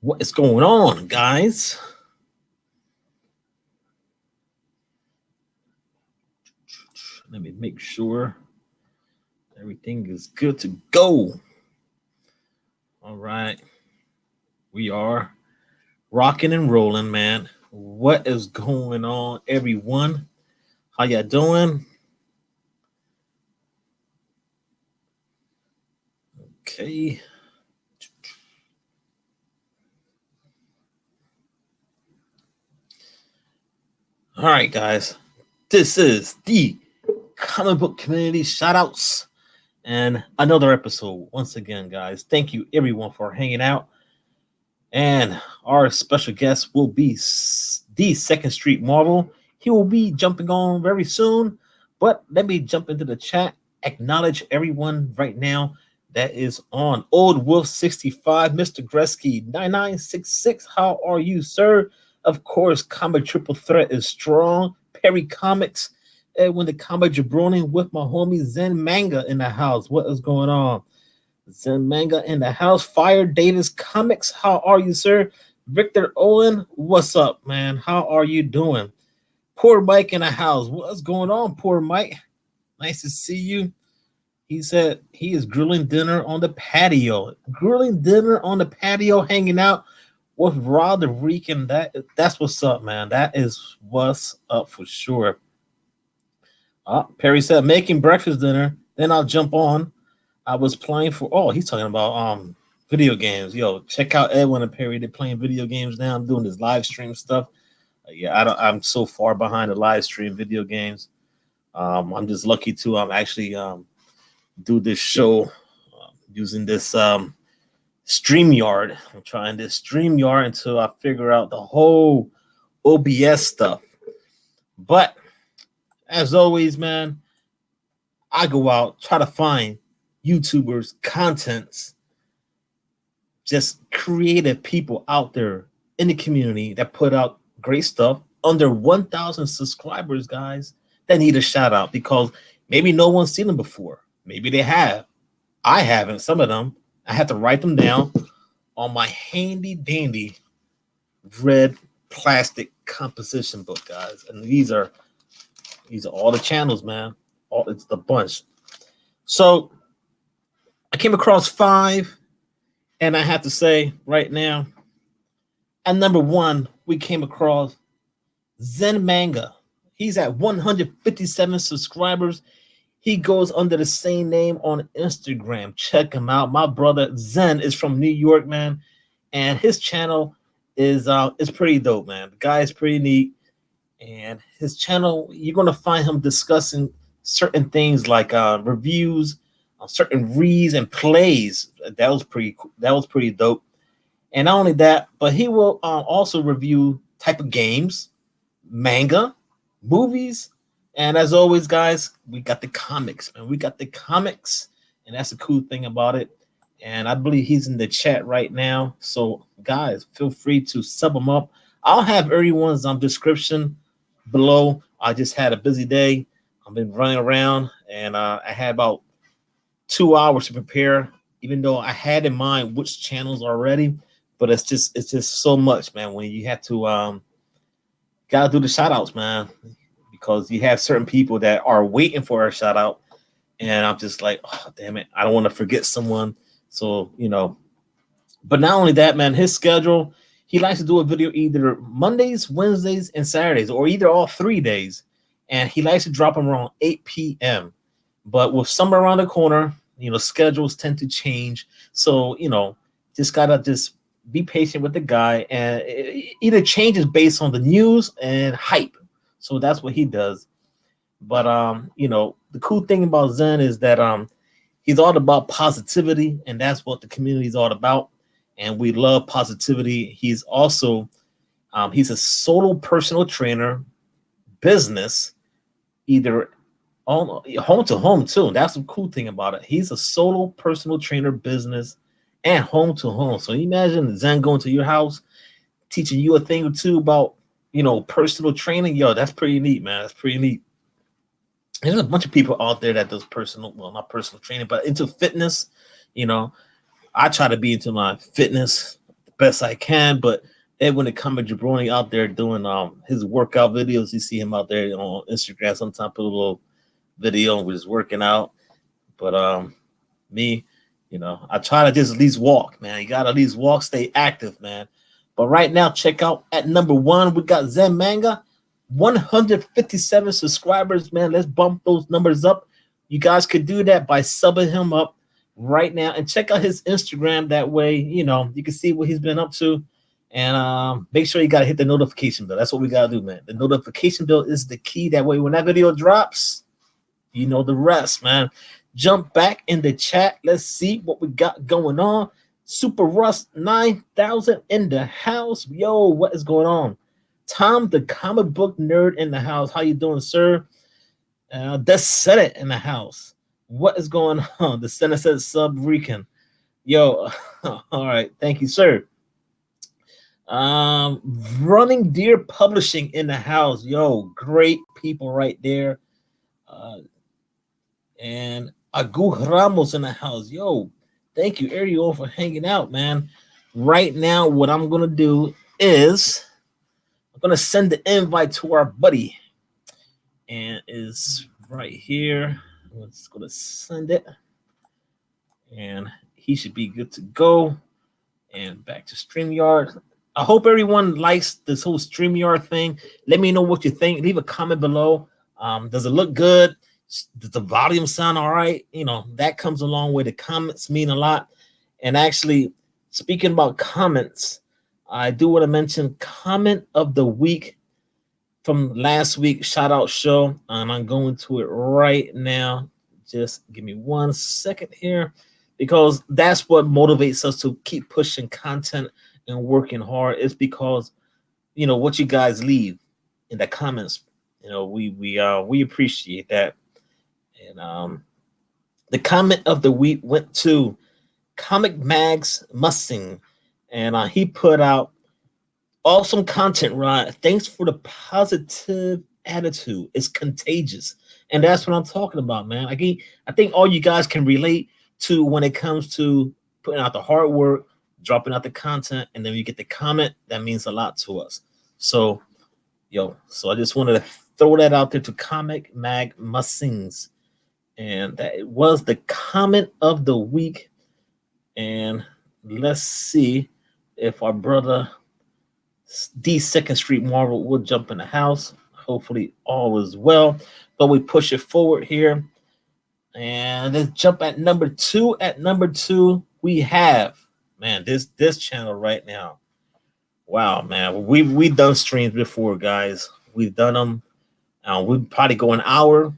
What is going on, guys? Let me make sure everything is good to go. All right. We are rocking and rolling, man. What is going on, everyone? How y'all doing? Okay. All right, guys. This is the comic book community shoutouts and another episode. Once again, guys, thank you everyone for hanging out. And our special guest will be the Second Street Marvel. He will be jumping on very soon. But let me jump into the chat. Acknowledge everyone right now that is on. Old Wolf 65, Mr. Gresky 9966. How are you, sir? Of course, Comic Triple Threat is strong. Perry Comics. Edwin the Comic Jabroni with my homie Zen Manga in the house. What is going on? Zen Manga in the house. Fire Davis Comics. How are you, sir? Victor Owen, what's up, man? How are you doing? Poor Mike in the house. What's going on, poor Mike? Nice to see you. He said he is grilling dinner on the patio. Grilling dinner on the patio, hanging out with Rod the Rican. That's what's up, man. That is what's up for sure. Perry said making breakfast dinner. Then I'll jump on. I was playing for he's talking about video games. Yo, check out Edwin and Perry. They're playing video games now. I'm doing this live stream stuff. I'm so far behind the live stream video games. I'm just lucky to actually do this show using this StreamYard. I'm trying this StreamYard until I figure out the whole OBS stuff. But as always, man, I go out, try to find YouTubers, contents, just creative people out there in the community that put out great stuff under 1,000 subscribers, guys, that need a shout out because maybe no one's seen them before. Maybe they have. I haven't. Some of them. I have to write them down on my handy dandy red plastic composition book, guys. And these are all the channels, man. It's the bunch. So I came across 5, and I have to say right now, at number 1, we came across Zen Manga. He's at 157 subscribers. He goes under the same name on Instagram. Check him out. My brother Zen is from New York, man, and his channel is pretty dope, man. The guy is pretty neat, and his channel, you're gonna find him discussing certain things like reviews on certain reads and plays. That was pretty dope. And not only that, but he will also review type of games, manga, movies, and as always, guys, we got the comics, man. We got the comics, and that's the cool thing about it. And I believe he's in the chat right now. So, guys, feel free to sub him up. I'll have everyone's description below. I just had a busy day. I've been running around, and I had about 2 hours to prepare, even though I had in mind which channels already. But it's just so much, man. When you have to gotta do the shout outs, man, because you have certain people that are waiting for a shout out, and I'm just like, oh, damn it, I don't want to forget someone. So but not only that, man, his schedule, he likes to do a video either Mondays, Wednesdays, and Saturdays, or either all 3 days, and he likes to drop them around 8 p.m. But with summer around the corner, schedules tend to change. So, just gotta be patient with the guy, and it either changes based on the news and hype. So that's what he does. But the cool thing about Zen is that he's all about positivity, and that's what the community is all about. And we love positivity. He's also he's a solo personal trainer, business, either home to home too. That's the cool thing about it. He's a solo personal trainer, business, and home to home. So you imagine Zen going to your house, teaching you a thing or two about personal training. Yo, that's pretty neat, man. That's pretty neat. There's a bunch of people out there that does not personal training, but into fitness. I try to be into my fitness best I can. But Edwin the Comic Jabroni out there doing his workout videos. You see him out there on Instagram. Sometimes put a little video with his working out. But me, I try to just at least walk, man. You gotta at least walk, stay active, man. But right now, check out at number one, we got Zen Manga, 157 subscribers, man. Let's bump those numbers up. You guys could do that by subbing him up right now and check out his Instagram. That way, you can see what he's been up to. And make sure you gotta hit the notification bell. That's what we gotta do, man. The notification bell is the key. That way, when that video drops, you know the rest, man. Jump back in the chat. Let's see what we got going on. Super Rust 9000 in the house. Yo, what is going on? Tom, the comic book nerd in the house. How you doing, sir? That's Senate in the house. What is going on? The Senate says sub Rican. Yo, all right. Thank you, sir. Running Deer Publishing in the house. Yo, great people right there. And Agu Ramos in the house. Yo, thank you, Ariel, for hanging out, man. Right now, what I'm going to do is I'm going to send the invite to our buddy. And is right here. I'm just going to send it. And he should be good to go. And back to StreamYard. I hope everyone likes this whole StreamYard thing. Let me know what you think. Leave a comment below. Does it look good? Does the volume sound all right? That comes a long way. The comments mean a lot. And actually, speaking about comments, I do want to mention comment of the week from last week, shout out show. And I'm going to it right now. Just give me 1 second here, because that's what motivates us to keep pushing content and working hard. It's because, what you guys leave in the comments, we appreciate that. And the comment of the week went to Comic Mags Mussing, and he put out awesome content, Rod. Thanks for the positive attitude. It's contagious, and that's what I'm talking about, man. I think all you guys can relate to when it comes to putting out the hard work, dropping out the content, and then you get the comment. That means a lot to us. So I just wanted to throw that out there to Comic Mag Mussings. And that was the comment of the week. And let's see if our brother D 2nd Street Marvel will jump in the house. Hopefully all is well. But we push it forward here. And let's jump at number two. At number two, we have, man, this channel right now. Wow, man. We've done streams before, guys. We've done them. We'd probably go an hour,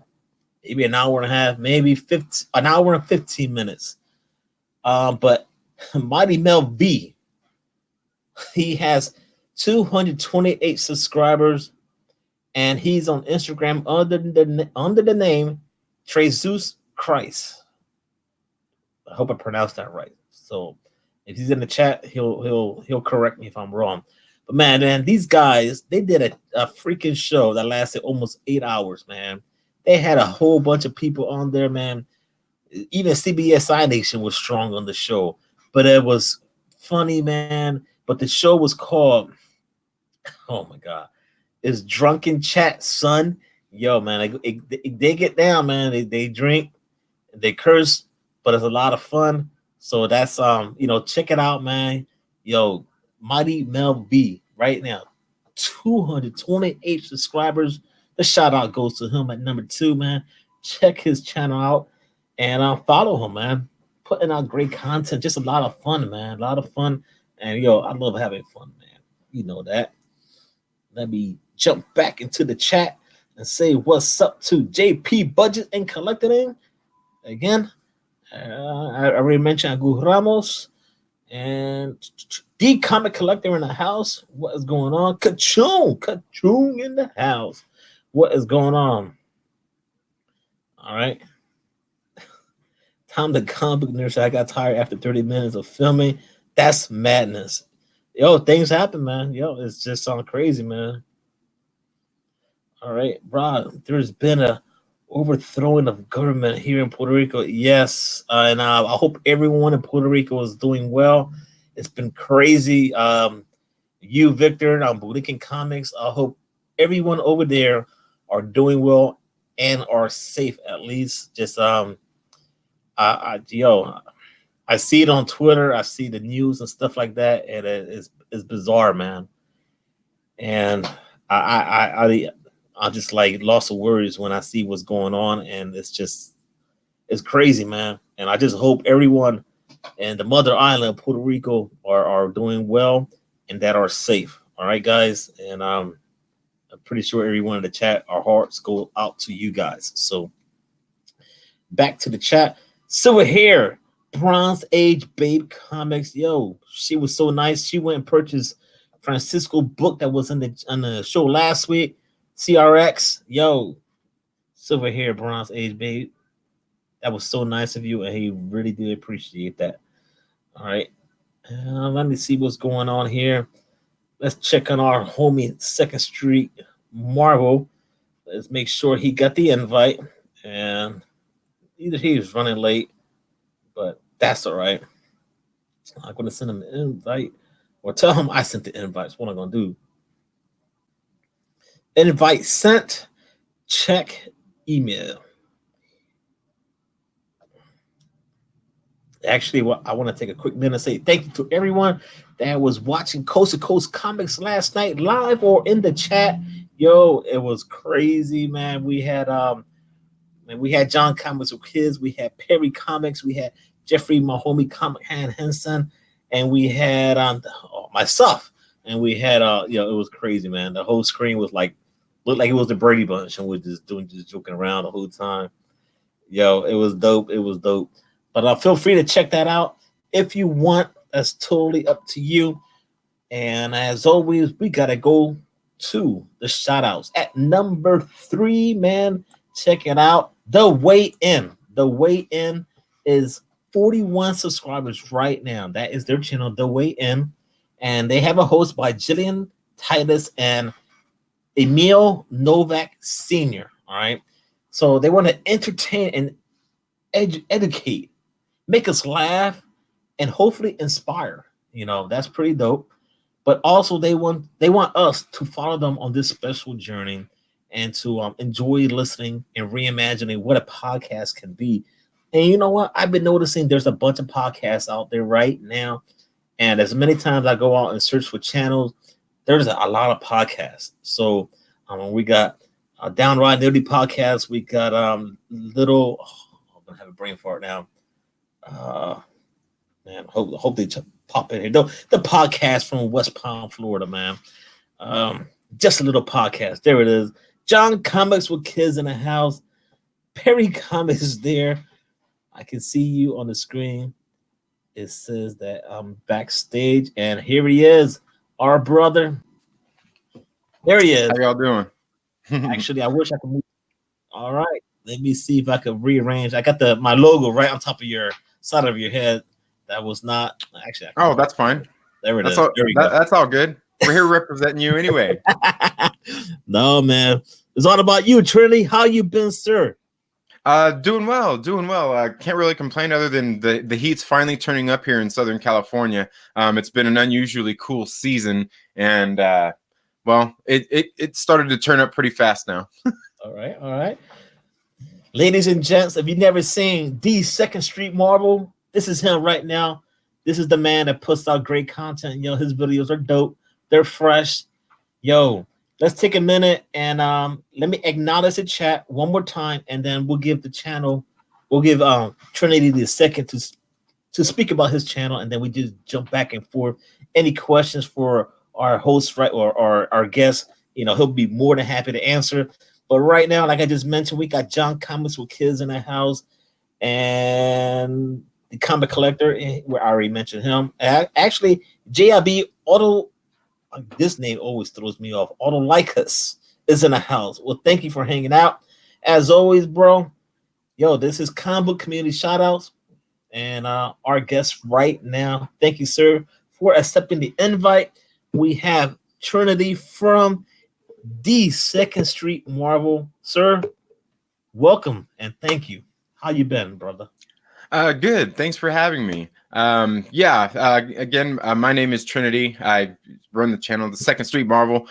maybe an hour and a half, maybe an hour and 15 minutes. But Mighty Mel V, he has 228 subscribers, and he's on Instagram under the name Trezus Christ. I hope I pronounced that right. So if he's in the chat, he'll correct me if I'm wrong. But man, these guys, they did a freaking show that lasted almost 8 hours, man. They had a whole bunch of people on there, man. Even CBSI Nation was strong on the show. But it was funny, man. But the show was called, oh my God, it's Drunken Chat, son. Yo, man, they get down, man. They drink, they curse, but it's a lot of fun. So that's check it out, man. Yo, Mighty Mel V right now, 228 subscribers. The shout out goes to him at number 2, man. Check his channel out and follow him, man. Putting out great content, just a lot of fun, man. A lot of fun. And I love having fun, man. You know that. Let me jump back into the chat and say what's up to JP Budget and Collecting. Again, I already mentioned Agu Ramos and D Comic Collector in the house. What is going on? Kachung in the house. What is going on? All right. Tom the comic nurse. I got tired after 30 minutes of filming. That's madness. Yo, things happen, man. Yo, it's just sound crazy, man. All right, Rod, there's been a overthrowing of government here in Puerto Rico. Yes, and I hope everyone in Puerto Rico is doing well. It's been crazy. You, Victor, and Rican Comics. I hope everyone over there are doing well and are safe at least. Just yo, I see it on Twitter. I see the news and stuff like that, and it's bizarre, man. And I just like lost of words when I see what's going on, and it's crazy, man. And I just hope everyone and the mother island, Puerto Rico, are doing well and that are safe. All right, guys, and I'm pretty sure everyone in the chat, our hearts go out to you guys. So back to the chat. Silver hair, Bronze Age Babe Comics. Yo, she was so nice. She went and purchased Francisco book that was in the show last week. CRX. Yo, Silver hair, Bronze Age Babe. That was so nice of you, and he really did appreciate that. All right. Let me see what's going on here. Let's check on our homie Second Street Marvel. Let's make sure he got the invite. And either he was running late, but that's all right. I'm going to send him an invite or tell him I sent the invites. What am I going to do? Invite sent. Check email. Actually, I want to take a quick minute and say thank you to everyone that was watching Coast to Coast Comics last night, live or in the chat. Yo, it was crazy, man. We had John Comics with Kids, we had Perry Comics, we had Jeffrey Mahomey Comic Hand Henson, and we had myself, and we had it was crazy, man. The whole screen was looked like it was the Brady Bunch, and we're just joking around the whole time. Yo, it was dope. It was dope. But feel free to check that out if you want. That's totally up to you. And as always, we got to go to the shout outs. At number 3, man, check it out. The Way In. The Way In is 41 subscribers right now. That is their channel, The Way In. And they have a host by Jillian Titus and Emil Novak Sr. All right. So they want to entertain and educate, make us laugh, and hopefully inspire. That's pretty dope. But also they want us to follow them on this special journey and to enjoy listening and reimagining what a podcast can be. And you know what? I've been noticing there's a bunch of podcasts out there right now. And as many times I go out and search for channels, there's a lot of podcasts. So we got Downright Nerdy Podcast. We got I'm going to have a brain fart now. Man, hope they pop in here. The podcast from West Palm, Florida, man. Just a little podcast. There it is. John Comics with Kids in the House. Perry Comics is there. I can see you on the screen. It says that I'm backstage, and here he is, our brother. There he is. How y'all doing? Actually, I wish I could move. All right. Let me see if I could rearrange. I got my logo right on top of your side of your head. That was not actually. Oh, that's fine. There it is. That's all good. We're here representing you anyway. No, man. It's all about you, Trinity. How you been, sir? Doing well. I can't really complain other than the heat's finally turning up here in Southern California. It's been an unusually cool season, and it started to turn up pretty fast now. All right. Ladies and gents, if you've never seen the Second Street Marvel, this is him right now. This is the man that puts out great content. His videos are dope. They're fresh. Let's take a minute and let me acknowledge the chat one more time, and then we'll give Trinity the second to speak about his channel, and then we just jump back and forth. Any questions for our host, right, or our guest, he'll be more than happy to answer. But right now, like I just mentioned, we got John Comics with Kids in the House and the Comic Collector, where I already mentioned him. Actually, JIB Auto, this name always throws me off. Autolycus is in the house. Well, thank you for hanging out. As always, bro, this is Comic Book Community Shoutouts. And our guest right now, thank you, sir, for accepting the invite. We have Trinity from the Second Street Marvel. Sir, welcome and thank you. How you been, brother? Good. Thanks for having me. Yeah. Again, my name is Trinity. I run the channel, the Second Street Marvel,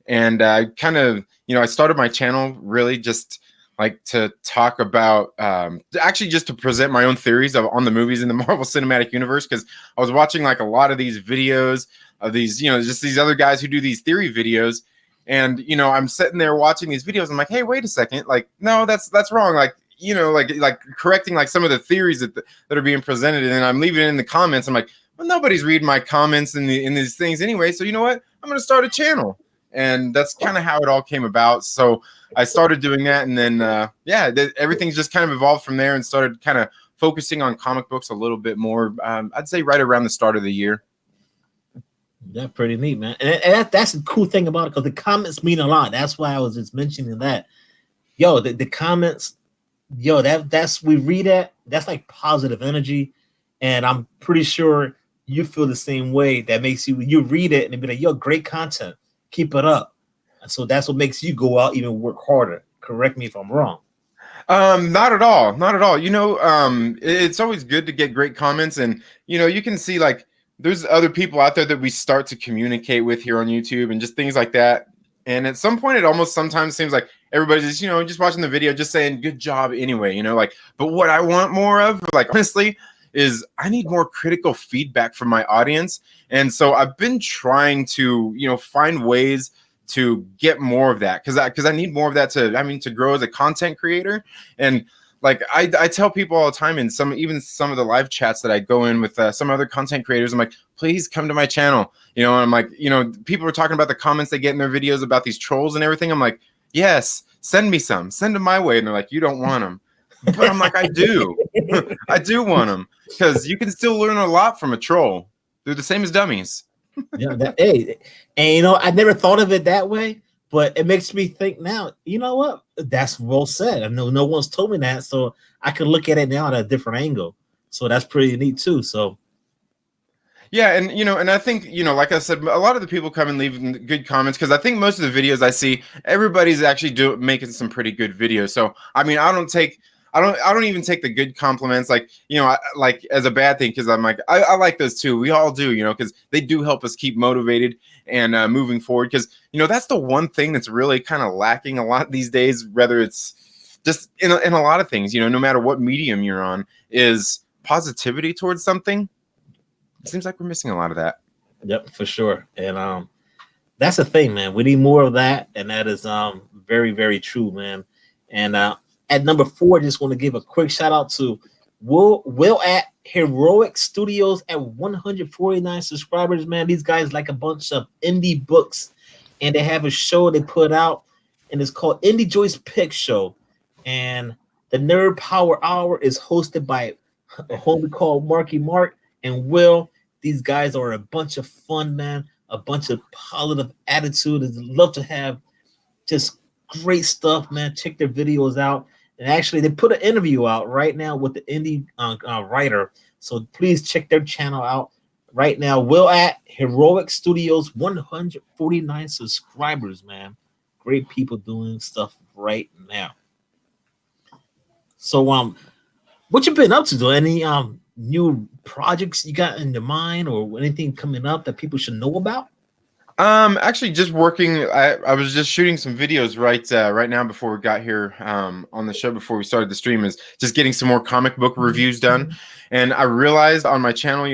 and I kind of, I started my channel really just like to talk about, actually just to present my own theories on the movies in the Marvel Cinematic Universe, because I was watching like a lot of these videos of these, just these other guys who do these theory videos. And I'm sitting there watching these videos. I'm like, hey, wait a second, like, no, that's wrong. Like, like correcting like some of the theories that are being presented, and then I'm leaving it in the comments. I'm like, well, nobody's reading my comments in these things anyway, so you know what, I'm going to start a channel. And that's kind of how it all came about. So I started doing that, and then everything's just kind of evolved from there, and started kind of focusing on comic books a little bit more. I'd say right around the start of the year. That's pretty neat, man. And that's the cool thing about it, because the comments mean a lot. That's why I was just mentioning that. Yo, the comments, yo, that's we read it. That's like positive energy, and I'm pretty sure you feel the same way. That makes you read it and be like, yo, great content, keep it up. And so that's what makes you go out even work harder. Correct me if I'm wrong. Not at all. Not at all. It's always good to get great comments, and you can see like there's other people out there that we start to communicate with here on YouTube and just things like that. And at some point, it almost sometimes seems like everybody's just, just watching the video, just saying good job anyway, like, but what I want more of, like, honestly, is I need more critical feedback from my audience. And so I've been trying to, find ways to get more of that, because I need more of that to grow as a content creator. And like I tell people all the time in some of the live chats that I go in with some other content creators, I'm like, please come to my channel. And I'm like, people are talking about the comments they get in their videos about these trolls and everything. I'm like, yes, send me some, send them my way. And they're like, you don't want them. But I'm like, I do. I do want them, because you can still learn a lot from a troll. They're the same as dummies. Hey, and I never thought of it that way, but it makes me think now. You know what? That's well said. I know no one's told me that, so I can look at it now at a different angle. So that's pretty neat too. So yeah, and and I think like I said, a lot of the people come and leave good comments, because I think most of the videos I see, everybody's actually making some pretty good videos. So I mean, I don't even take the good compliments like like as a bad thing, because I'm like I like those too. We all do, because they do help us keep motivated and moving forward. Because that's the one thing that's really kind of lacking a lot these days. Whether it's just in a lot of things, no matter what medium you're on, is positivity towards something. It seems like we're missing a lot of that. Yep, for sure. And that's the thing, man. We need more of that, and that is very, very true, man. And at number 4, just want to give a quick shout out to Will at Heroic Studios at 149 subscribers, man. These guys like a bunch of indie books, and they have a show they put out, and it's called Indie Joy's Pick Show. And the Nerd Power Hour is hosted by a homie called Marky Mark and Will. These guys are a bunch of fun, man, a bunch of positive attitude. I'd love to have just great stuff, man. Check their videos out. And actually, they put an interview out right now with the indie writer. So please check their channel out right now. Will at Heroic Studios, 149 subscribers, man. Great people doing stuff right now. So what you been up to? Any new projects you got in your mind, or anything coming up that people should know about? Actually just working. I was just shooting some videos right now before we got here on the show, before we started the stream, is just getting some more comic book reviews done. And I realized on my channel,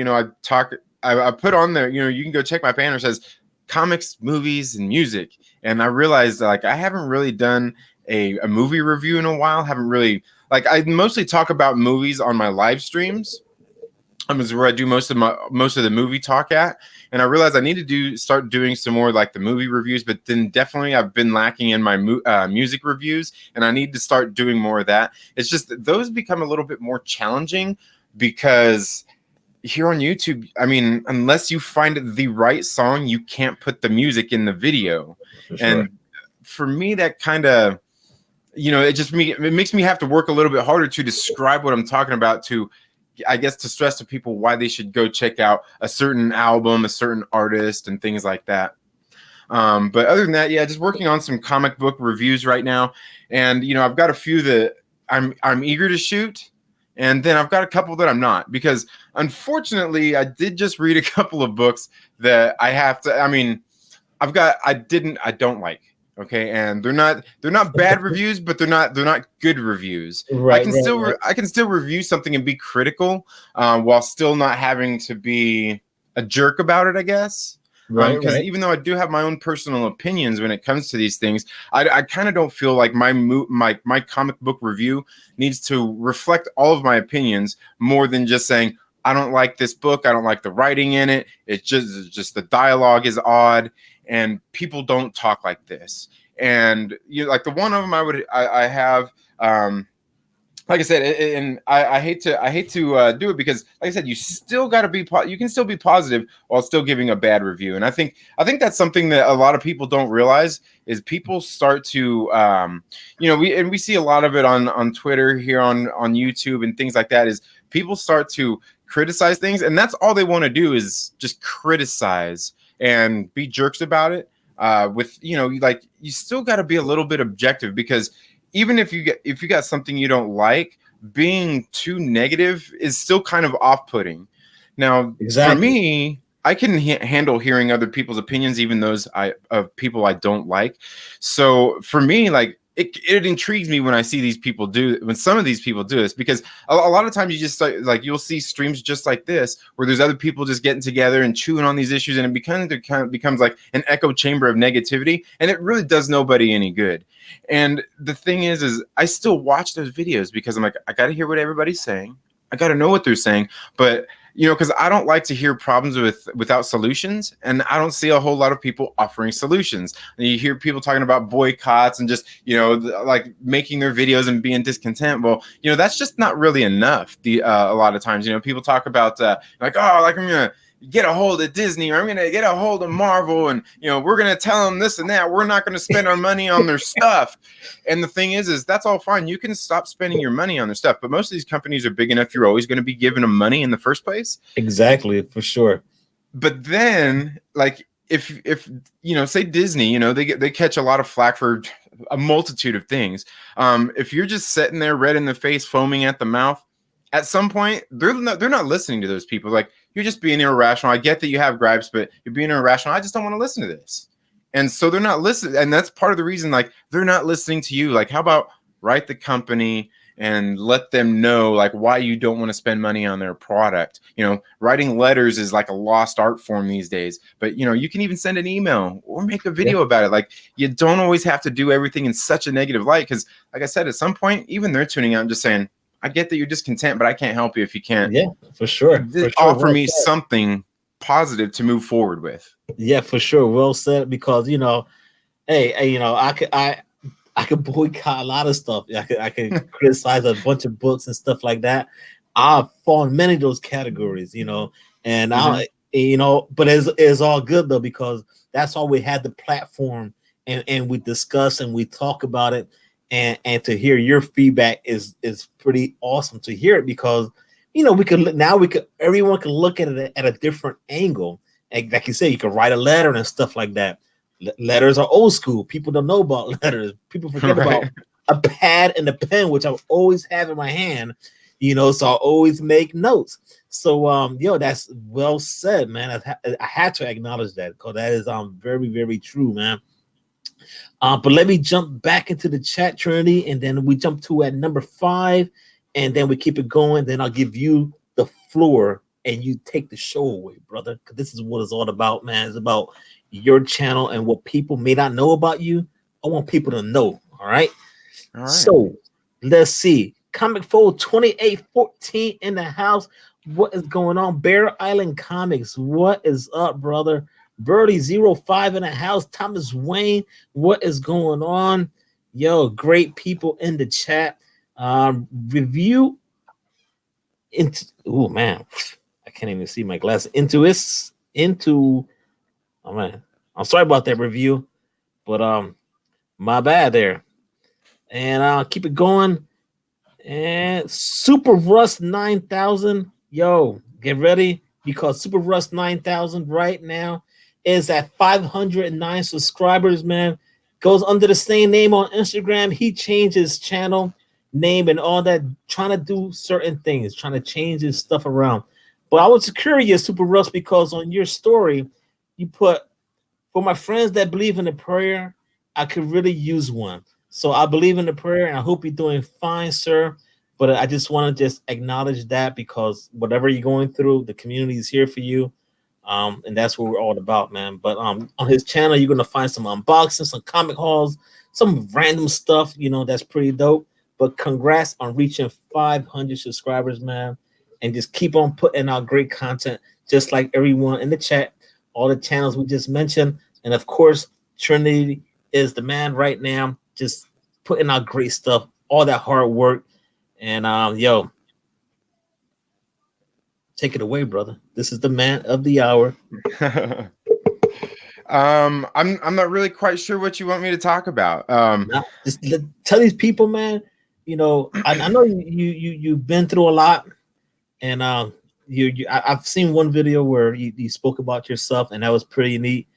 I put on there, you can go check my banner, it says comics, movies, and music. And I realized like I haven't really done a movie review in a while. Haven't really, like, I mostly talk about movies on my live streams. Is where I do most of the movie talk at, and I realized I need to start doing some more like the movie reviews. But then definitely I've been lacking in my music reviews, and I need to start doing more of that. It's just that those become a little bit more challenging, because here on YouTube, I mean, unless you find the right song, you can't put the music in the video. For sure. And for me, that kind of, it makes me have to work a little bit harder to describe what I'm talking about, to, I guess, to stress to people why they should go check out a certain album, a certain artist, and things like that. But other than that, yeah, just working on some comic book reviews right now. And, I've got a few that I'm eager to shoot. And then I've got a couple that I'm not, because unfortunately I did just read a couple of books that I have to, I mean, I don't like. Okay, and they're not bad reviews, but they're not good reviews. Right, right, right, I can still review something and be critical, while still not having to be a jerk about it, I guess. right, Because right. even though I do have my own personal opinions when it comes to these things, I kind of don't feel like my comic book review needs to reflect all of my opinions more than just saying I don't like this book, I don't like the writing in it. It's just the dialogue is odd, and people don't talk like this. And like the one of them I have, like I said, and I hate to do it, because like I said, you still got to you can still be positive while still giving a bad review. And I think that's something that a lot of people don't realize, is people start to we see a lot of it on Twitter, here on YouTube and things like that, is people start to criticize things, and that's all they want to do, is just criticize and be jerks about it. With like, you still got to be a little bit objective, because even if you got something you don't like, being too negative is still kind of off-putting. Now, for Exactly. me, I can handle hearing other people's opinions, even those of people I don't like. So for me, like, it intrigues me when some of these people do this, because a lot of times you just like you'll see streams just like this, where there's other people just getting together and chewing on these issues, and it becomes like an echo chamber of negativity, and it really does nobody any good. And the thing is I still watch those videos, because I'm like, I got to hear what everybody's saying. I got to know what they're saying. But because I don't like to hear problems without solutions, and I don't see a whole lot of people offering solutions. And you hear people talking about boycotts and just like making their videos and being discontent. Well, that's just not really enough. A lot of times, people talk about like, oh, like, I'm gonna get a hold of Disney, or I'm gonna get a hold of Marvel, and we're gonna tell them this and that. We're not gonna spend our money on their stuff. And the thing is that's all fine. You can stop spending your money on their stuff, but most of these companies are big enough, you're always going to be giving them money in the first place. Exactly, for sure. But then, like, if say Disney, they catch a lot of flack for a multitude of things. If you're just sitting there red in the face, foaming at the mouth, at some point they're not listening to those people. Like, you're just being irrational. I get that you have gripes, but you're being irrational. I just don't want to listen to this. And so they're not listening. And that's part of the reason, like, they're not listening to you. Like, how about write the company and let them know, like, why you don't want to spend money on their product. Writing letters is like a lost art form these days, but you can even send an email or make a video about it. Like, you don't always have to do everything in such a negative light, because like I said, at some point, even they're tuning out and just saying, I get that you're discontent, but I can't help you if you can't. Yeah, for sure. Offer Well me said. something positive to move forward with. Yeah, for sure. Well said. Because hey, I could boycott a lot of stuff. I could criticize a bunch of books and stuff like that. I've fallen in many of those categories, and but it's all good though, because that's all we had the platform, and we discuss and we talk about it, and to hear your feedback is pretty awesome to hear it, because everyone can look at it at a different angle. And like you say, you can write a letter and stuff like that. Letters are old school. People don't know about letters. People forget about a pad and a pen, which I always have in my hand, so I always make notes. So, that's well said, man. I had to acknowledge that, because that is very, very true, man. But let me jump back into the chat, Trinity, and then we jump to at number 5, and then we keep it going. Then I'll give you the floor, and you take the show away, brother, because this is what it's all about, man. It's about your channel and what people may not know about you. I want people to know. All right. So let's see. Comic Fold 2814 in the house. What is going on? Bear Island Comics. What is up, brother? Birdie05 in the house. Thomas Wayne. What is going on? Yo, great people in the chat. Review into. Oh man, I can't even see my glasses. Oh man, I'm sorry about that review, but my bad there. And I'll keep it going. And Super Rust 9000, yo, get ready, because Super Rust 9000 right now is at 509 subscribers, man. Goes under the same name on Instagram. He changed his channel. name and all that, trying to do certain things, trying to change his stuff around. But I was curious, Super Russ, because on your story, you put, for my friends that believe in the prayer, I could really use one. So I believe in the prayer, and I hope you're doing fine, sir. But I just want to just acknowledge that, because whatever you're going through, the community is here for you. And that's what we're all about, man. But on his channel, you're gonna find some unboxings, some comic hauls, some random stuff, that's pretty dope. But congrats on reaching 500 subscribers, man. And just keep on putting out great content, just like everyone in the chat, all the channels we just mentioned. And of course, Trinity is the man right now, just putting out great stuff, all that hard work. And yo, take it away, brother. This is the man of the hour. I'm not really quite sure what you want me to talk about. Now, just tell these people, man. I know you've been through a lot, and I've seen one video where you spoke about yourself, and that was pretty neat.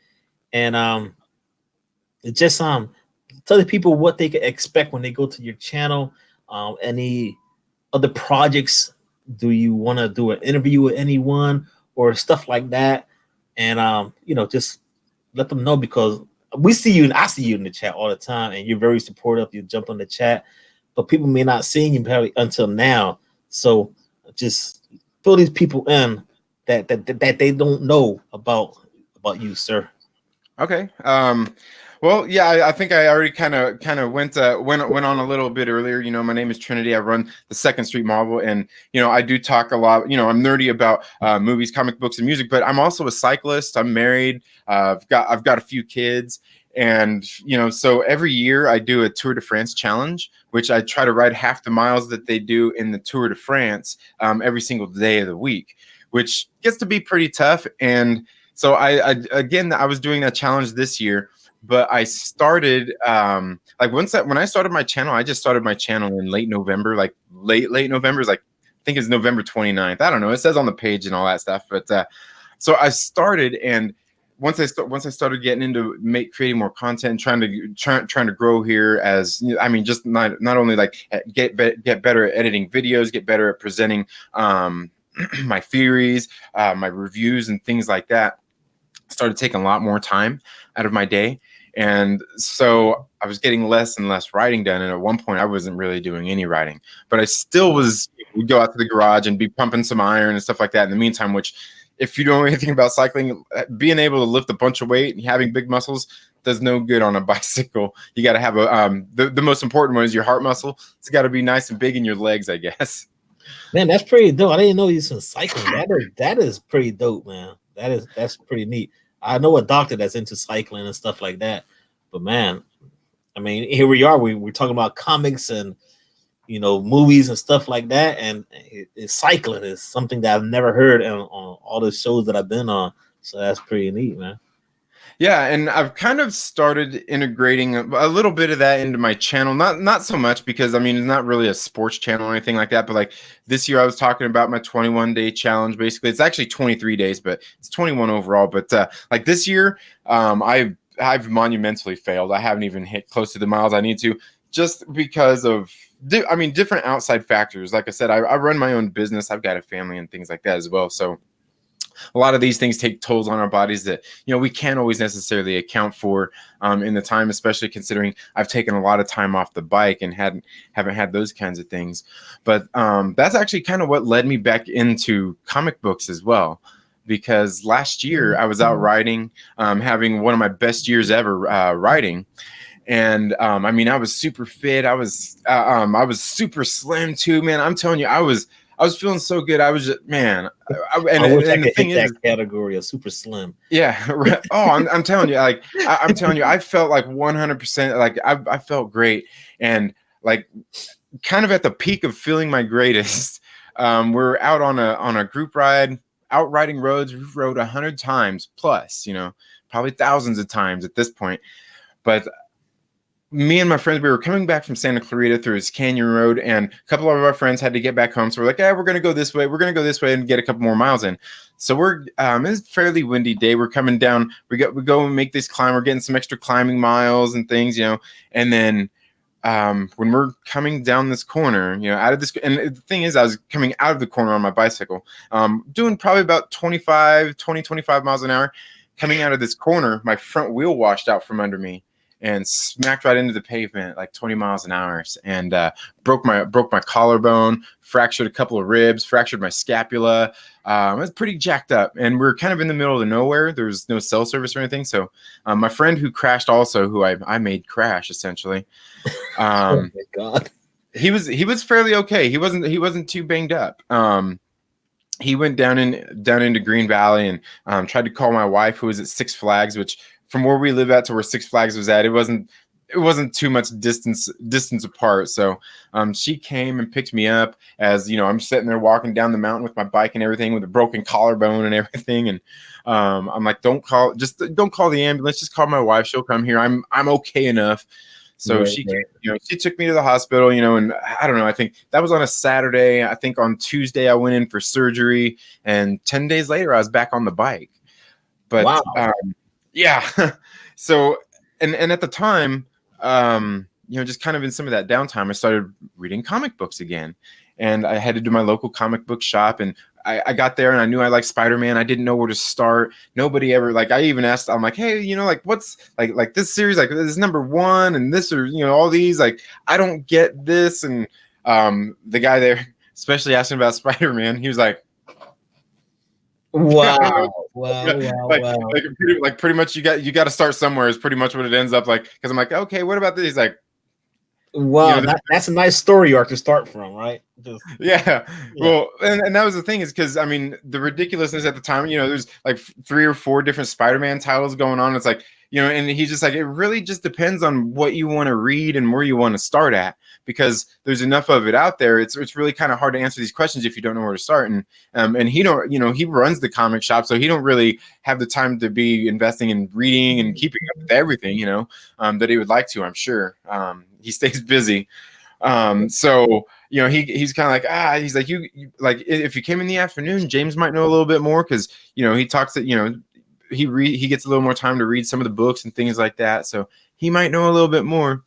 And it just tell the people what they can expect when they go to your channel. Any other projects? Do you want to do an interview with anyone or stuff like that? And just let them know, because we see you and I see you in the chat all the time, and you're very supportive. You jump on the chat, but people may not see you probably until now. So just fill these people in that they don't know about you, sir. Okay. Well, yeah, I think I already kind of went on a little bit earlier. My name is Trinity. I run the Second Street Marvel, and I do talk a lot. I'm nerdy about movies, comic books, and music, but I'm also a cyclist. I'm married. I've got a few kids, and so every year I do a Tour de France challenge, which I try to ride half the miles that they do in the Tour de France every single day of the week, which gets to be pretty tough. And so I was doing that challenge this year, but I started when I started my channel, I just started my channel in late November, like late November is like, I think it's November 29th. I don't know. It says on the page and all that stuff. But so I started, and once I started getting into creating more content, trying to grow here, as just not only like get better at editing videos, get better at presenting my theories, my reviews, and things like that, started taking a lot more time out of my day. And so I was getting less and less writing done. And at one point I wasn't really doing any writing, but I still would go out to the garage and be pumping some iron and stuff like that in the meantime, which, if you know anything about cycling, being able to lift a bunch of weight and having big muscles does no good on a bicycle. You got to have the most important one is your heart muscle. It's got to be nice and big in your legs, I guess. Man, that's pretty dope. I didn't know you was cycling. That is pretty dope, man. That's pretty neat. I know a doctor that's into cycling and stuff like that, but man, here we are. We're talking about comics and movies and stuff like that, and cycling is something that I've never heard on all the shows that I've been on. So that's pretty neat, man. Yeah, and I've kind of started integrating a little bit of that into my channel. Not so much, because it's not really a sports channel or anything like that. But like this year, I was talking about my 21-day challenge. Basically, it's actually 23 days, but it's 21 overall. But like this year, I've monumentally failed. I haven't even hit close to the miles I need to, just because of different outside factors. Like I said, I run my own business. I've got a family and things like that as well. So a lot of these things take tolls on our bodies that we can't always necessarily account for in the time, especially considering I've taken a lot of time off the bike and haven't had those kinds of things. But that's actually kind of what led me back into comic books as well, because last year I was out riding, having one of my best years ever riding. And I was super fit. I was super slim too, man. I'm telling you, I was feeling so good. I was just, man. I wish I could hit that category of super slim. Yeah. Right. Oh, I'm telling you, like, I'm telling you, I felt like 100%. Like I felt great, and like kind of at the peak of feeling my greatest. We're out on a group ride, out riding roads. We've rode 100 times plus, probably thousands of times at this point. But me and my friends, we were coming back from Santa Clarita through this canyon road, and a couple of our friends had to get back home. So we're like, we're going to go this way. We're going to go this way and get a couple more miles in. So it's a fairly windy day. We're coming down. We go and make this climb. We're getting some extra climbing miles and things, and then when we're coming down this corner, out of this, and the thing is, I was coming out of the corner on my bicycle, doing probably about 25 miles an hour. Coming out of this corner, my front wheel washed out from under me and smacked right into the pavement like 20 miles an hour, and broke my collarbone, fractured a couple of ribs, fractured my scapula. It was pretty jacked up, and we're kind of in the middle of the nowhere. There was no cell service or anything. So my friend who crashed, also who I made crash essentially. Oh my God. He was fairly okay. He wasn't too banged up. He went down into Green Valley and tried to call my wife, who was at Six Flags, which from where we live at to where Six Flags was at, it wasn't too much distance apart. So she came and picked me up as, I'm sitting there walking down the mountain with my bike and everything, with a broken collarbone and everything. And I'm like, don't call the ambulance. Just call my wife. She'll come here. I'm okay enough. So Right, she, right. she took me to the hospital, and I don't know, I think that was on a Saturday. I think on Tuesday I went in for surgery, and 10 days later I was back on the bike. But Wow. yeah. So, and at the time, just kind of in some of that downtime, I started reading comic books again, and I headed to my local comic book shop, and I got there and I knew I liked Spider-Man. I didn't know where to start. Nobody ever, I even asked, I'm like, hey, what's like this series, this is number one and this, or, all these, I don't get this. And the guy there, especially asking about Spider-Man, he was like, Wow. Wow. Pretty much you got to start somewhere is pretty much what it ends up like. Cause I'm like, okay, what about this? He's like, wow, that's a nice story arc to start from, right? Yeah. Well, and that was the thing, is because the ridiculousness at the time, there's like 3 or 4 different Spider-Man titles going on. It's like, and he's just like, it really just depends on what you want to read and where you want to start at, because there's enough of it out there. It's really kind of hard to answer these questions if you don't know where to start. And he don't, he runs the comic shop, so he don't really have the time to be investing in reading and keeping up with everything, that he would like to, I'm sure. He stays busy. So, he's kind of like, he's like, you like, if you came in the afternoon, James might know a little bit more, because, he talks that, he gets a little more time to read some of the books and things like that. So he might know a little bit more.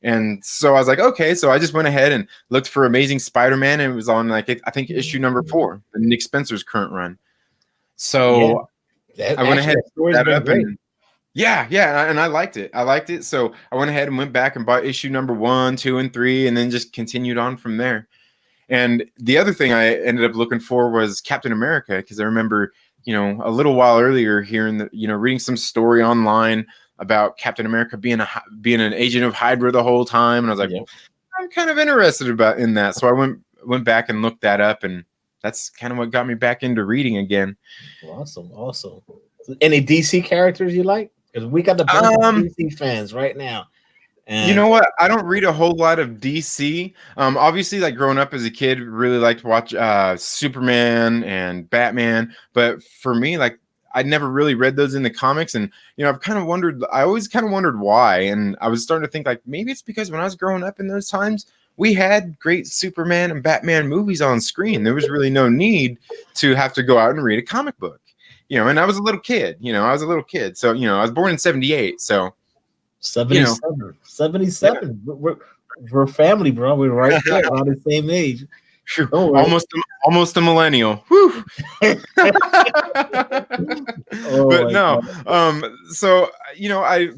And so I was like, okay. So I just went ahead and looked for Amazing Spider-Man, and it was on I think issue number 4, the Nick Spencer's current run. So I went ahead and picked that up, and and I liked it. So I went ahead and went back and bought issue number 1, 2, and 3, and then just continued on from there. And the other thing I ended up looking for was Captain America, because I remember, a little while earlier hearing that, reading some story online about Captain America being an agent of Hydra the whole time, and I was like, I'm kind of interested in that. So I went back and looked that up, and that's kind of what got me back into reading again. Awesome. Any DC characters you like? Because we got the bunch of DC fans right now. And you know what? I don't read a whole lot of DC. Obviously, like growing up as a kid, really liked to watch Superman and Batman. But for me, I never really read those in the comics, and I've kind of wondered. I always kind of wondered why, and I was starting to think maybe it's because when I was growing up in those times, we had great Superman and Batman movies on screen. There was really no need to have to go out and read a comic book. And I was a little kid. So I was born in '78. So 77. 77. Yeah. We're family, bro. We're right there around the same age. Almost a millennial. But no. So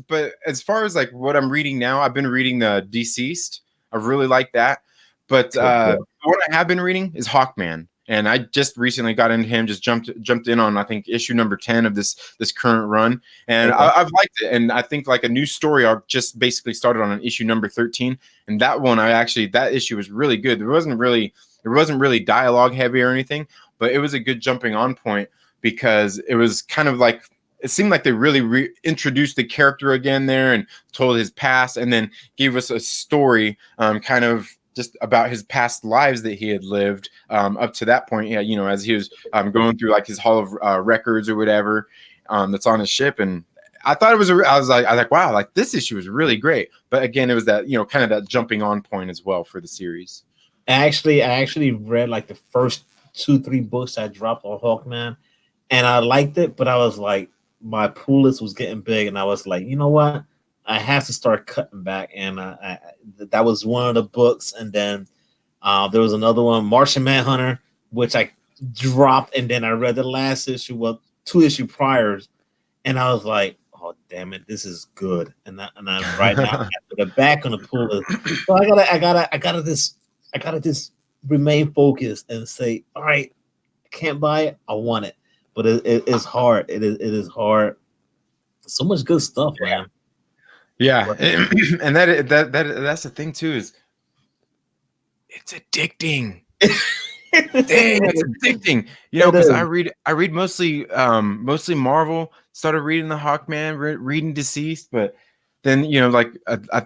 but as far as what I'm reading now, I've been reading the Deceased. I really like that. But what I have been reading is Hawkman. And I just recently got into him, just jumped in on, I think, issue number 10 of this current run. And I've liked it. And I think a new story arc just basically started on issue number 13. And that one, that issue was really good. There wasn't really dialogue heavy or anything, but it was a good jumping on point, because it was kind of it seemed like they really reintroduced the character again there and told his past, and then gave us a story kind of just about his past lives that he had lived up to that point. Yeah, as he was going through his Hall of Records or whatever that's on his ship. And I thought it was I was like, wow, this issue was really great. But again, it was that kind of that jumping on point as well for the series. I actually read the first 2-3 books I dropped on Hawkman, and I liked it, but I was like, my pull list was getting big, and I was like, you know what? I have to start cutting back, and that was one of the books. And then there was another one, Martian Manhunter, which I dropped, and then I read the last issue, well, 2 issue priors, and I was like, "Oh damn it, this is good." And I'm right now after the back on the pull. So I gotta just remain focused and say, "All right, I can't buy it, I want it," but it's hard. It is hard. So much good stuff, man. Yeah, and that's the thing too, is it's addicting. Dang, it's addicting. You know, It because is. I read mostly Marvel. Started reading the Hawkman, reading Deceased, but then like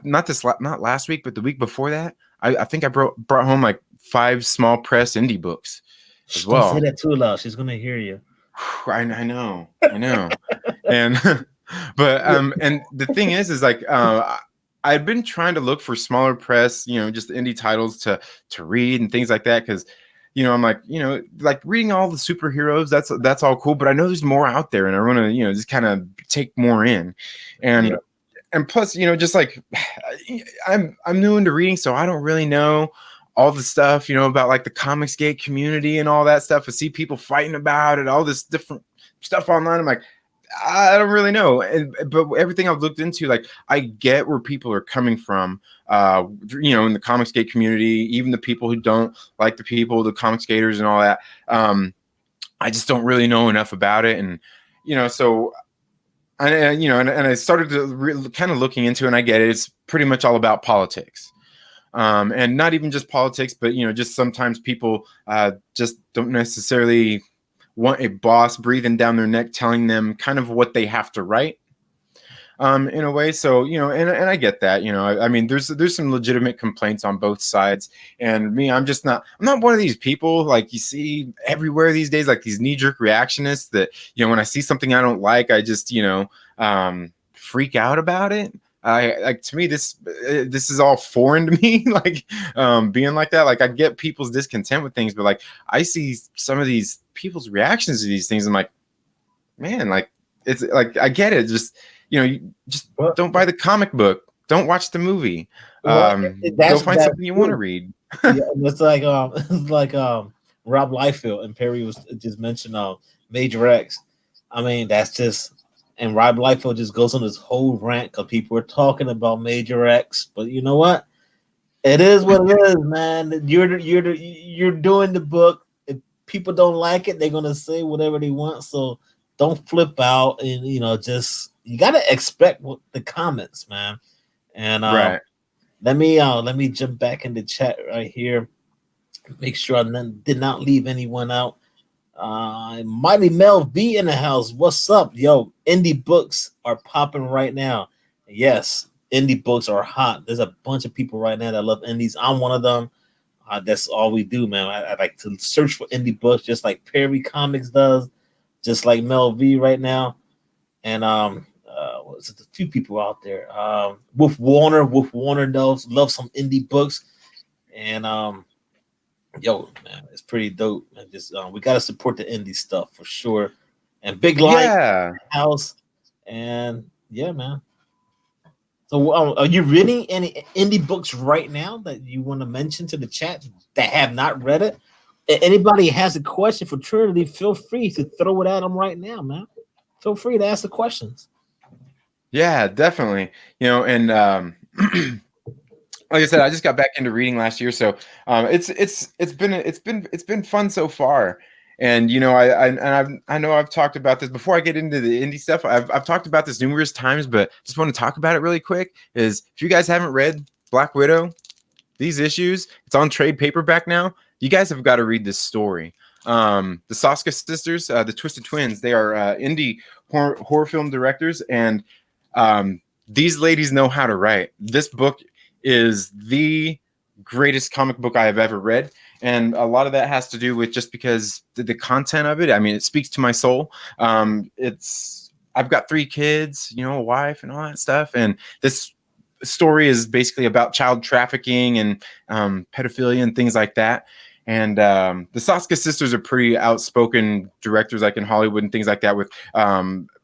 not last week, but the week before that, I think I brought home like 5 small press indie books as Shh, don't say well. that too loud. She's gonna hear you. I know, and but and the thing is like I've been trying to look for smaller press, just indie titles to read and things like that, because I'm like, like reading all the superheroes, that's all cool, but I know there's more out there, and I want to just kind of take more in, and Yeah. and plus just like I'm new into reading, so I don't really know all the stuff about like the Comicsgate community and all that stuff. I see people fighting about it, all this different stuff online. I'm like, I don't really know. But everything I've looked into, like, I get where people are coming from, in the Comicsgate community, even the people who don't like the people, the Comicsgaters and all that. I just don't really know enough about it. And, so and I started to kind of looking into it, and I get it. It's pretty much all about politics. And not even just politics, but just sometimes people just don't necessarily want a boss breathing down their neck telling them kind of what they have to write, in a way. So and I get that. I mean, there's some legitimate complaints on both sides, and me, I'm not one of these people like you see everywhere these days, like these knee-jerk reactionists that when I see something I don't like, I just freak out about it. I like, to me, this is all foreign to me. Like, being like that, like, I get people's discontent with things, but like I see some of these people's reactions to these things, I'm like, man, like, it's like, I get it. Just you just Well, don't buy the comic book, don't watch the movie, well, go that's find something you want to true. read. Yeah, and it's like it's like Rob Liefeld and Perry was just mentioned Major X. I mean, that's just, and Rob Liefeld just goes on this whole rant because people are talking about Major X, but you know what? It is what it is, man. You're doing the book. If people don't like it, they're gonna say whatever they want. So don't flip out, and just you gotta expect what the comments, man. And Right. let me jump back in the chat right here. Make sure I did not leave anyone out. Mighty Mel V in the house. What's up, yo? Indie books are popping right now. Yes, indie books are hot. There's a bunch of people right now that love indies. I'm one of them. That's all we do, man. I like to search for indie books, just like Perry Comics does, just like Mel V right now. And what's it, a few people out there. Wolf Warner does love some indie books, and yo, man, it's pretty dope. And just we gotta support the indie stuff for sure. And Big Light Yeah. House, and yeah, man. So, are you reading any indie books right now that you want to mention to the chat that have not read it? Anybody has a question for Trinity, feel free to throw it at them right now, man. Feel free to ask the questions. Yeah, definitely. And like I said, I just got back into reading last year, so it's been fun so far. And I know I've talked about this before. I get into the indie stuff. I've talked about this numerous times, but just want to talk about it really quick. Is if you guys haven't read Black Widow, these issues, it's on trade paperback now. You guys have got to read this story. The Soska sisters, the Twisted Twins, they are indie horror film directors, and these ladies know how to write. This book is the greatest comic book I have ever read, and a lot of that has to do with just because the content of it. I mean, it speaks to my soul. I've got 3 kids, a wife and all that stuff, and this story is basically about child trafficking and pedophilia and things like that. And the Soska sisters are pretty outspoken directors, like in Hollywood and things like that, with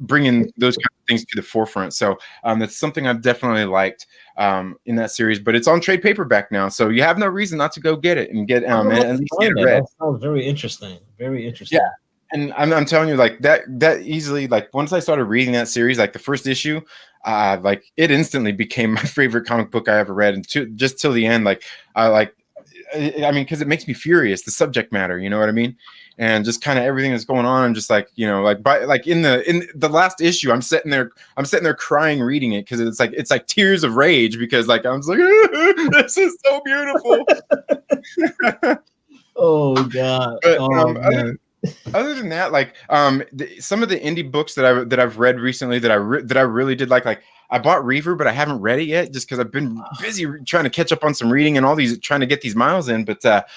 bringing those kind of things to the forefront. So that's something I've definitely liked in that series. But it's on trade paperback now, so you have no reason not to go get it and get I'm gonna at least find get it read. That sounds very interesting. Very Yeah. interesting. And I'm telling you, like that easily, like once I started reading that series, like the first issue, like it instantly became my favorite comic book I ever read, and just till the end, like I mean, because it makes me furious, the subject matter, you know what I mean, and just kind of everything that's going on. I'm just like, you know, like in the last issue, I'm sitting there crying reading it, because it's like tears of rage, because like I was like, this is so beautiful. Oh God. But Oh man. other than that, like some of the indie books that I've read recently that I really did like I bought Reaver, but I haven't read it yet, just because I've been busy trying to catch up on some reading and all these, trying to get these miles in. But I've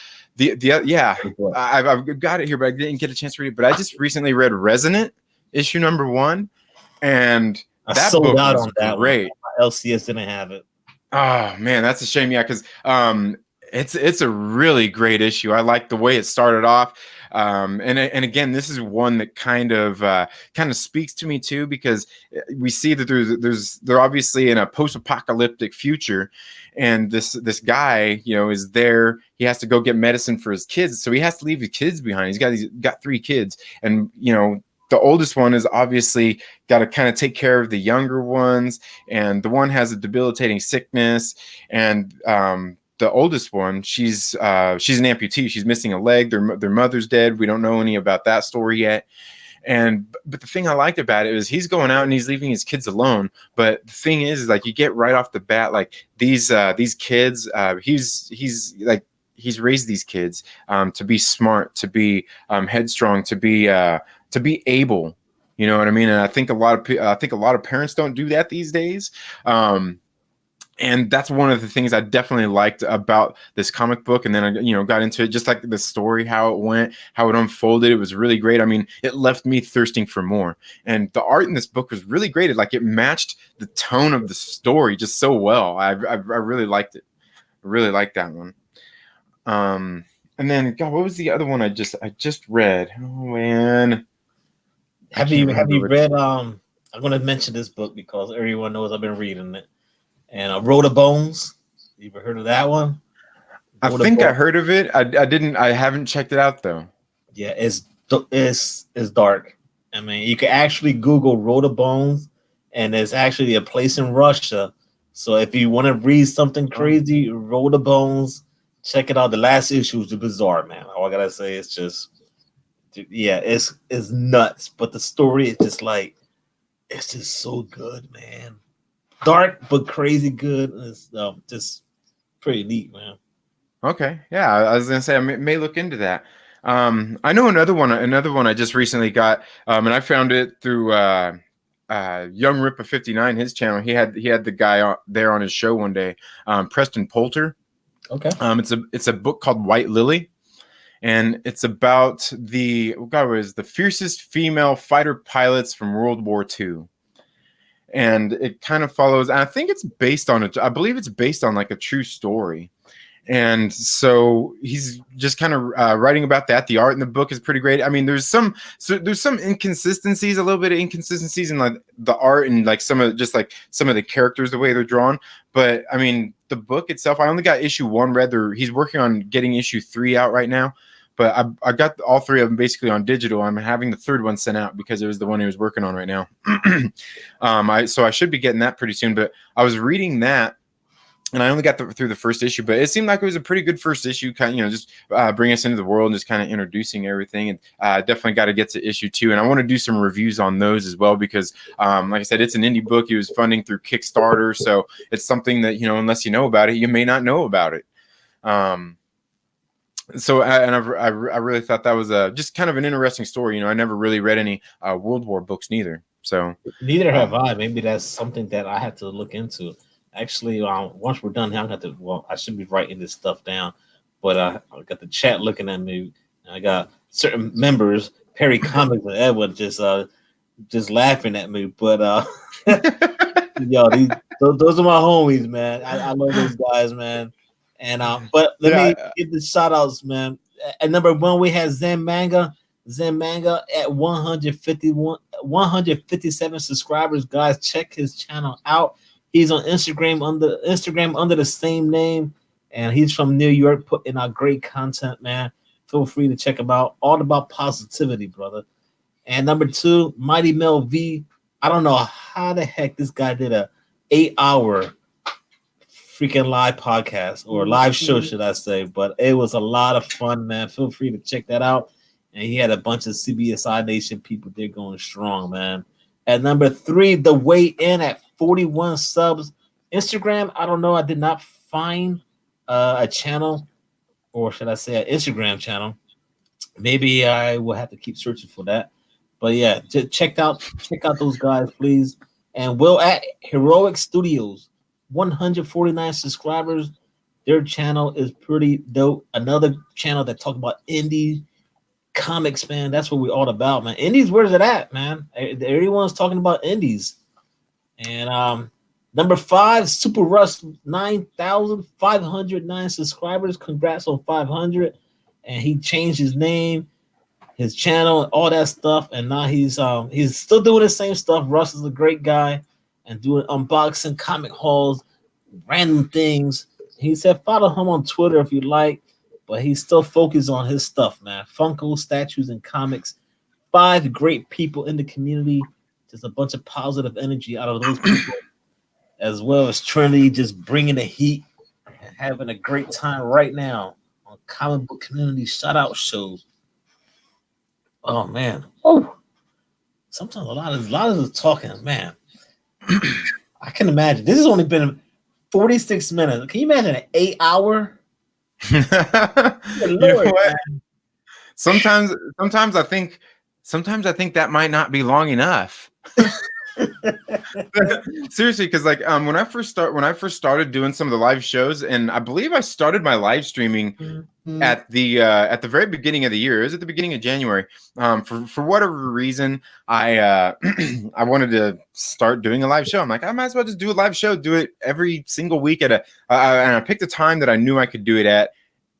got it here, but I didn't get a chance to read it. But I just recently read Resonant issue number 1, and I that sold book out was on that great. one. My LCS didn't have it. Oh man, that's a shame. Yeah, because it's a really great issue. I like the way it started off, and again, this is one that kind of speaks to me too, because we see that they're obviously in a post-apocalyptic future, and this guy, you know, is there. He has to go get medicine for his kids, so he has to leave his kids behind. He's got 3 kids, and you know, the oldest one is obviously got to kind of take care of the younger ones, and the one has a debilitating sickness, and the oldest one, she's an amputee. She's missing a leg. Their mother's dead. We don't know any about that story yet. But the thing I liked about it is he's going out and he's leaving his kids alone. But the thing is like, you get right off the bat, like these kids, he's raised these kids to be smart, to be headstrong, to be able. You know what I mean? And I think a lot of parents don't do that these days. And that's one of the things I definitely liked about this comic book. And then I, you know, got into it, just like the story, how it went, how it unfolded. It was really great. I mean, it left me thirsting for more. And the art in this book was really great. It matched the tone of the story just so well. I really liked it. I really liked that one. And then, God, what was the other one I just read? Oh man. Have you read I'm gonna mention this book because everyone knows I've been reading it. And Road of Bones. You ever heard of that one? I think I heard of it. I haven't checked it out though. Yeah, it's dark. I mean, you can actually Google Road of Bones, and there's actually a place in Russia. So if you want to read something crazy, Road of Bones, check it out. The last issue is bizarre, man. All I gotta say is just, yeah, it's nuts. But the story is just like, it's just so good, man. Dark but crazy good. It's just pretty neat, man. Okay, yeah, I was gonna say I may look into that. I know another one I just recently got, and I found it through Young Ripper 59, his channel. He had the guy there on his show one day, Preston Poulter. Okay. It's a book called White Lily, and it's about the fiercest female fighter pilots from World War II. And it kind of follows, and I think it's based on I believe it's based on like a true story. And so he's just kind of writing about that. The art in the book is pretty great. I mean, there's some inconsistencies, a little bit of inconsistencies in like the art and like some of the characters, the way they're drawn. But I mean, the book itself, I only got issue 1 read. He's working on getting issue 3 out right now. But I got all 3 of them basically on digital. I'm having the 3rd one sent out because it was the one he was working on right now. So I should be getting that pretty soon. But I was reading that, and I only got through the first issue. But it seemed like it was a pretty good first issue, kind of, you know, just bring us into the world and just kind of introducing everything. And definitely got to get to issue 2. And I want to do some reviews on those as well because, like I said, it's an indie book. He was funding through Kickstarter. So it's something that, you know, unless you know about it, you may not know about it. So I really thought that was just kind of an interesting story. You know, I never really read any World War books neither. So neither have I. Maybe that's something that I have to look into. Actually, once we're done here, I should be writing this stuff down. But I got the chat looking at me. I got certain members, Perry Comics and Edwin, just laughing at me. But yo, those are my homies, man. I love those guys, man. And but let me give the shout outs, man. At number one, we had Zen Manga. Zen Manga at 157 subscribers. Guys, check his channel out. He's on Instagram under the same name, and he's from New York, putting out great content, man. Feel free to check him out. All about positivity, brother. And number two, Mighty Mel V. I don't know how the heck this guy did a 8-hour freaking live podcast or live show, should I say? But it was a lot of fun, man. Feel free to check that out. And he had a bunch of CBSI Nation people there going strong, man. At number three, The Way In at 41 subs. Instagram, I don't know. I did not find a channel, or should I say an Instagram channel. Maybe I will have to keep searching for that. But yeah, just check out those guys, please. And Will at Heroic Studios, 149 subscribers. Their channel is pretty dope. Another channel that talk about indie comics, man. That's what we're all about, man. Indies, where's it at, man? Everyone's talking about indies. And number five, Super Russ, 9,509 subscribers. Congrats on 500. And he changed his name, his channel, and all that stuff. And now he's still doing the same stuff. Russ is a great guy and doing unboxing, comic hauls, random things. He said follow him on Twitter if you like, but he's still focused on his stuff, man. Funko, statues, and comics. 5 great people in the community. Just a bunch of positive energy out of those people, as well as Trinity just bringing the heat and having a great time right now on Comic Book Community Shout Out Show. Oh man! Oh, sometimes a lot of talking, man. I can imagine this has only been 46 minutes. Can you imagine an 8-hour? Lord, what? Sometimes I think that might not be long enough. Seriously, because like when I first started doing some of the live shows, and I believe I started my live streaming at the very beginning of the year. It was at the beginning of January. For whatever reason, I I wanted to start doing a live show. I'm like, I might as well just do a live show, do it every single week and I picked a time that I knew I could do it at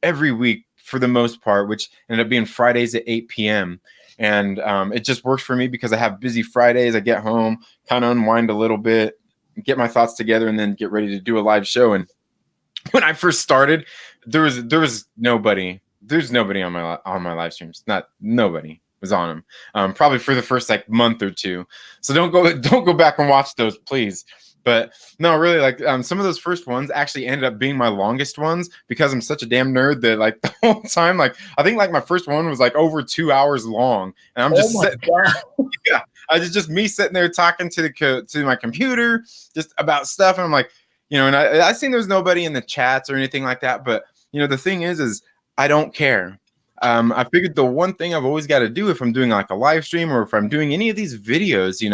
every week for the most part, which ended up being Fridays at 8 p.m. And it just works for me because I have busy Fridays. I get home, kind of unwind a little bit, get my thoughts together, and then get ready to do a live show. And when I first started, there was nobody. There's nobody on my live streams. Nobody was on them. Probably for the first like month or two. So don't go back and watch those, please. But no, really, like some of those first ones actually ended up being my longest ones because I'm such a damn nerd that like the whole time, like I think like my first one was like over 2 hours long, and I'm just sitting there. Yeah, just me sitting there talking to my computer just about stuff, and I'm like, and I seen there's nobody in the chats or anything like that, but the thing is I don't care. I figured the one thing I've always got to do if I'm doing like a live stream or if I'm doing any of these videos,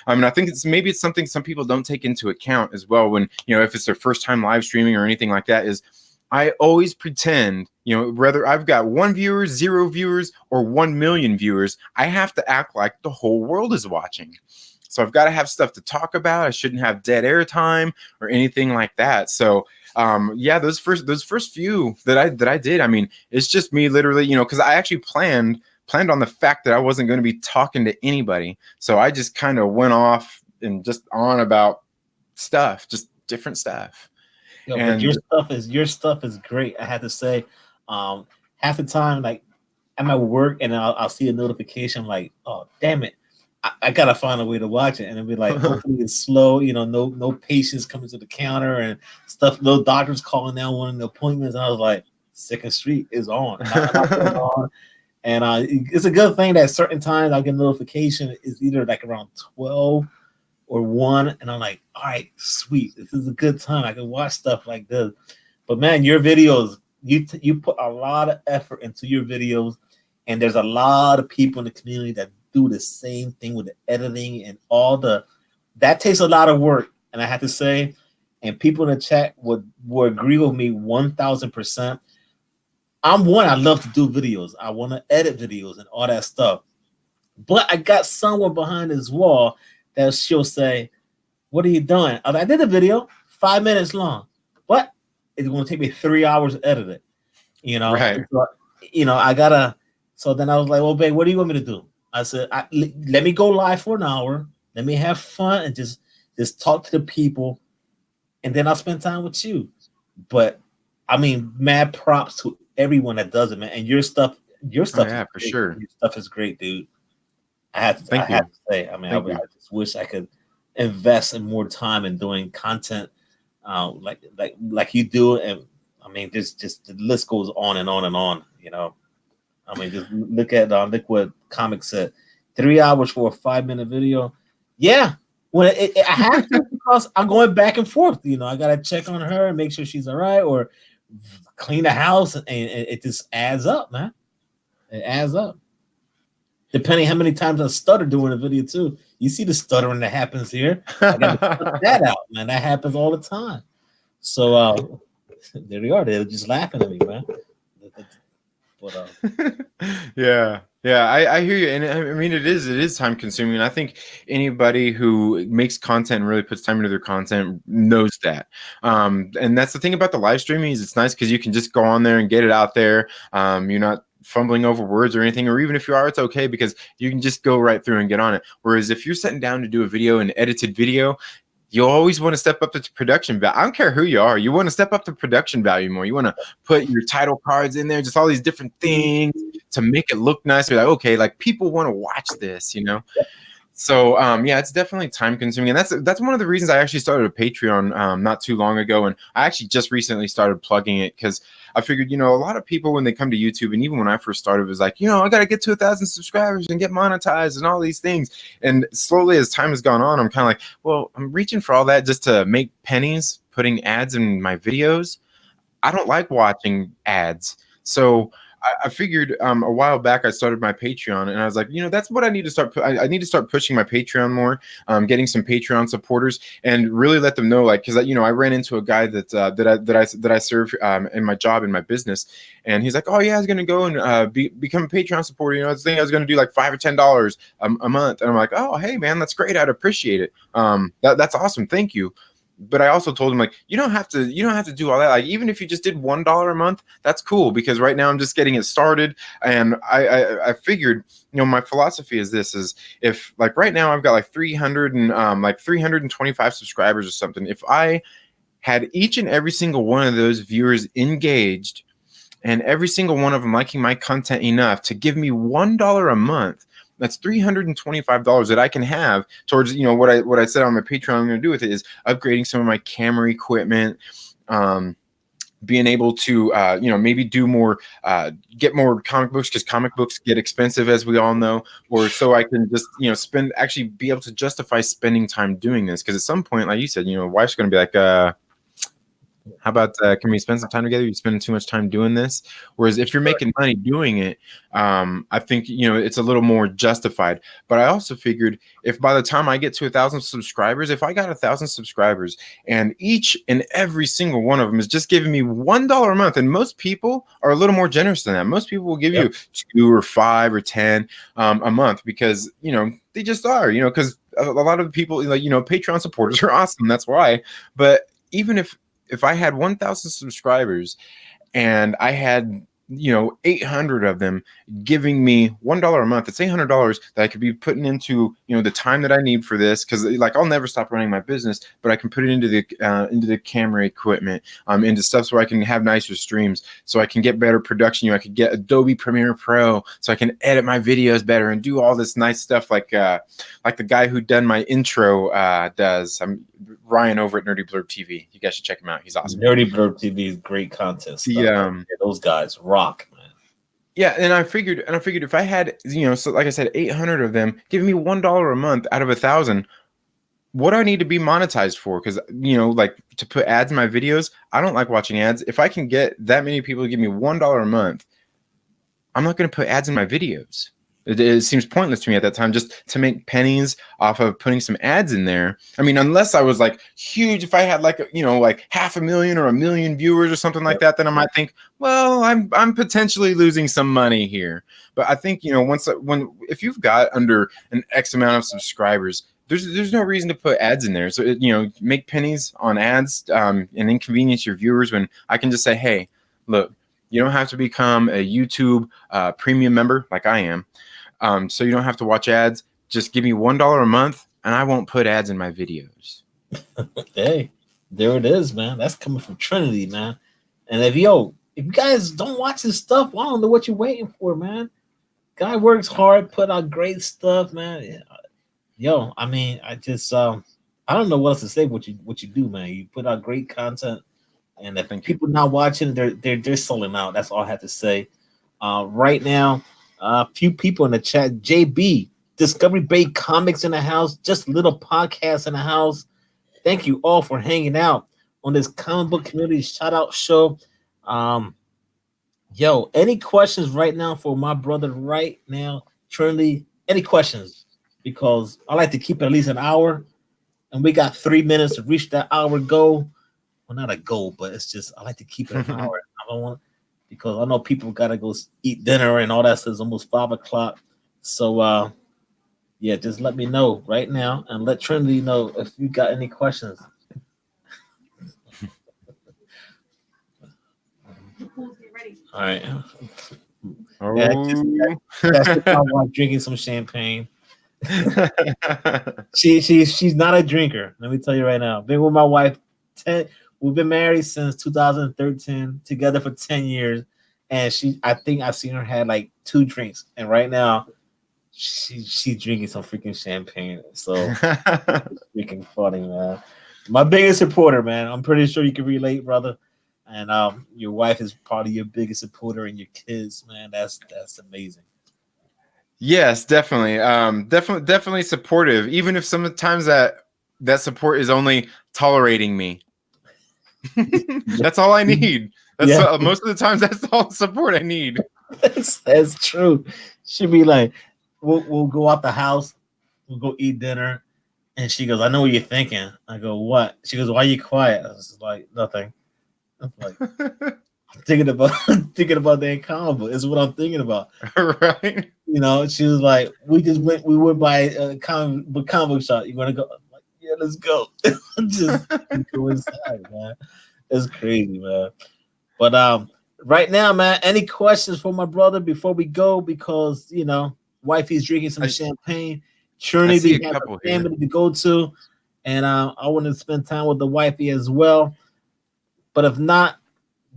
I think it's something some people don't take into account as well when, if it's their first time live streaming or anything like that, is I always pretend, whether I've got 1 viewer, 0 viewers, or 1 million viewers, I have to act like the whole world is watching. So I've got to have stuff to talk about. I shouldn't have dead air time or anything like that. So yeah, those first few that I did, I mean, it's just me literally, because I actually planned on the fact that I wasn't going to be talking to anybody. So I just kind of went off and just on about stuff, just different stuff. Yo, and but your stuff is great. I have to say, half the time, like I'm at work and I'll see a notification like, oh damn it, I gotta find a way to watch it, and it'll be like hopefully it's slow, no patients coming to the counter and stuff, no doctors calling down one of the appointments. And I was like, Second Street is on, and it's a good thing that certain times I'll get a notification is either like around 12 or 1, and I'm like, all right, sweet, this is a good time. I can watch stuff like this. But man, your videos, you put a lot of effort into your videos, and there's a lot of people in the community that do the same thing with the editing and all that takes a lot of work. And I have to say, and people in the chat would agree with me 1,000%. I love to do videos. I want to edit videos and all that stuff. But I got someone behind this wall that she'll say, what are you doing? I did a video 5 minutes long, but it's going to take me 3 hours to edit it. Right. I gotta. So then I was like, well, babe, what do you want me to do? I said, let me go live for an hour. Let me have fun and just talk to the people, and then I'll spend time with you. But I mean, mad props to everyone that does it, man. And your Oh stuff is yeah, for great. sure. Your stuff is great, dude. I Thank have you. to say, I mean, Thank I you. just wish I could invest in more time in doing content, like you do. And I mean, just the list goes on and on and on. I mean, just look what comics said. 3 hours for a 5 minute video. Yeah, when I have to because I'm going back and forth. I gotta check on her and make sure she's all right, or clean the house, and it just adds up, man. It adds up. Depending how many times I stutter doing a video too. You see the stuttering that happens here. I got to cut that out, man. That happens all the time. So there they are. They're just laughing at me, man. But Yeah, I hear you, and I mean it is time consuming. And I think anybody who makes content and really puts time into their content knows that. And that's the thing about the live streaming is it's nice because you can just go on there and get it out there. You're not fumbling over words or anything, or even if you are, it's okay because you can just go right through and get on it. Whereas if you're sitting down to do a video, an edited video, you always want to step up the production value. I don't care who you are. You want to step up the production value more. You want to put your title cards in there, just all these different things to make it look nice. You're like, okay, like people want to watch this. So yeah, it's definitely time consuming, and that's one of the reasons I actually started a Patreon not too long ago, and I actually just recently started plugging it because I figured a lot of people when they come to YouTube, and even when I first started, was like I got to get to 1,000 subscribers and get monetized and all these things, and slowly as time has gone on, I'm kind of like, well, I'm reaching for all that just to make pennies putting ads in my videos. I don't like watching ads. So I figured a while back I started my Patreon, and I was like, that's what I need to start. I need to start pushing my Patreon more, getting some Patreon supporters, and really let them know, like, because I ran into a guy that I serve in my job in my business, and he's like, oh yeah, I was gonna go and become a Patreon supporter. I was thinking I was gonna do like $5 or $10 a month, and I'm like, oh hey man, that's great. I'd appreciate it. That's awesome. Thank you. But I also told him, like, you don't have to do all that. Like, even if you just did $1 a month, that's cool, because right now I'm just getting it started. And I figured, my philosophy is this: is if, like, right now I've got like 325 subscribers or something. If I had each and every single one of those viewers engaged, and every single one of them liking my content enough to give me $1 a month, that's $325 that I can have towards what I said on my Patreon I'm going to do with it is upgrading some of my camera equipment, being able to maybe do more, get more comic books, because comic books get expensive, as we all know, or so I can just actually be able to justify spending time doing this, because at some point, like you said, wife's going to be like, how about can we spend some time together? You're spending too much time doing this. Whereas if you're making money doing it, I think it's a little more justified. But I also figured, if by the time I get to 1,000 subscribers, if I got 1,000 subscribers and each and every single one of them is just giving me $1 a month, and most people are a little more generous than that. Most people will give you 2 or 5 or 10 a month, because they just are, because a lot of people, like, Patreon supporters are awesome. That's why. But even if I had 1,000 subscribers and I had 800 of them giving me $1 a month, it's $800 that I could be putting into the time that I need for this, because like I'll never stop running my business, but I can put it into the camera equipment, into stuff so I can have nicer streams, so I can get better production. I could get Adobe Premiere Pro so I can edit my videos better and do all this nice stuff, like the guy who done my intro does. I'm Ryan over at Nerdy Blurb TV. You guys should check him out. He's awesome. Nerdy Blurb TV is great content stuff. Yeah, those guys rock, man. Yeah, and I figured if I had, so like I said, 800 of them giving me $1 a month out of 1,000, what do I need to be monetized for? Because like, to put ads in my videos, I don't like watching ads. If I can get that many people to give me $1 a month, I'm not going to put ads in my videos. It seems pointless to me at that time, just to make pennies off of putting some ads in there. I mean, unless I was like huge, if I had like, like 500,000 or 1,000,000 viewers or something like that, then I might think, well, I'm potentially losing some money here. But I think, if you've got under an X amount of subscribers, there's no reason to put ads in there. So, make pennies on ads, and inconvenience your viewers, when I can just say, hey, look, You don't have to become a YouTube premium member like I am. So you don't have to watch ads. Just give me $1 a month, and I won't put ads in my videos. Hey, there it is, man. That's coming from Trinity, man. And if you guys don't watch his stuff, well, I don't know what you're waiting for, man. Guy works hard, put out great stuff, man. Yeah. Yo, I mean, I don't know what else to say. What you do, man. You put out great content, and if Thank you. people not watching, they're selling out. That's all I have to say. Right now, a few people in the chat. JB, Discovery Bay Comics in the house. Just little podcast in the house. Thank you all for hanging out on this comic book community shout out show. Um, Yo, any questions right now for my brother right now? Trinity, any questions? Because I like to keep it at least an hour, and we got 3 minutes to reach that hour goal. Well, not a goal, but it's just I like to keep it an hour. I don't want because I know people gotta go eat dinner and all that. So it's almost 5 o'clock. So yeah, just let me know right now and let Trinity know if you got any questions. All right. Yeah, Oh. that's just my wife drinking some champagne. She's not a drinker. Let me tell you right now. Been with my wife 10. We've been married since 2013, together for 10 years, and I think I've seen her had like 2 drinks, and right now she's drinking some freaking champagne. So it's freaking funny, man. My biggest supporter, man. I'm pretty sure you can relate, brother. And your wife is probably your biggest supporter, and your kids, man. That's amazing. Yes, definitely. Definitely supportive, even if sometimes that support is only tolerating me. That's all I need. That's Yeah. most of the times that's all the support I need. That's true. She'd be like, we'll go out the house, we'll go eat dinner, and she goes, "I know what you're thinking." I go, "What?" She goes, "Why are you quiet?" I was like, "Nothing." I'm like, thinking about thinking about the encounter. Is what I'm thinking about. Right? You know, she was like, we went by a comic book shop. You want to go? I'm like, yeah, let's go. Just go inside, man. It's crazy, man. But right now, man, any questions for my brother before we go? Because wifey's drinking some champagne. I see Trinity a has couple a here. family to go to, and I want to spend time with the wifey as well. But if not,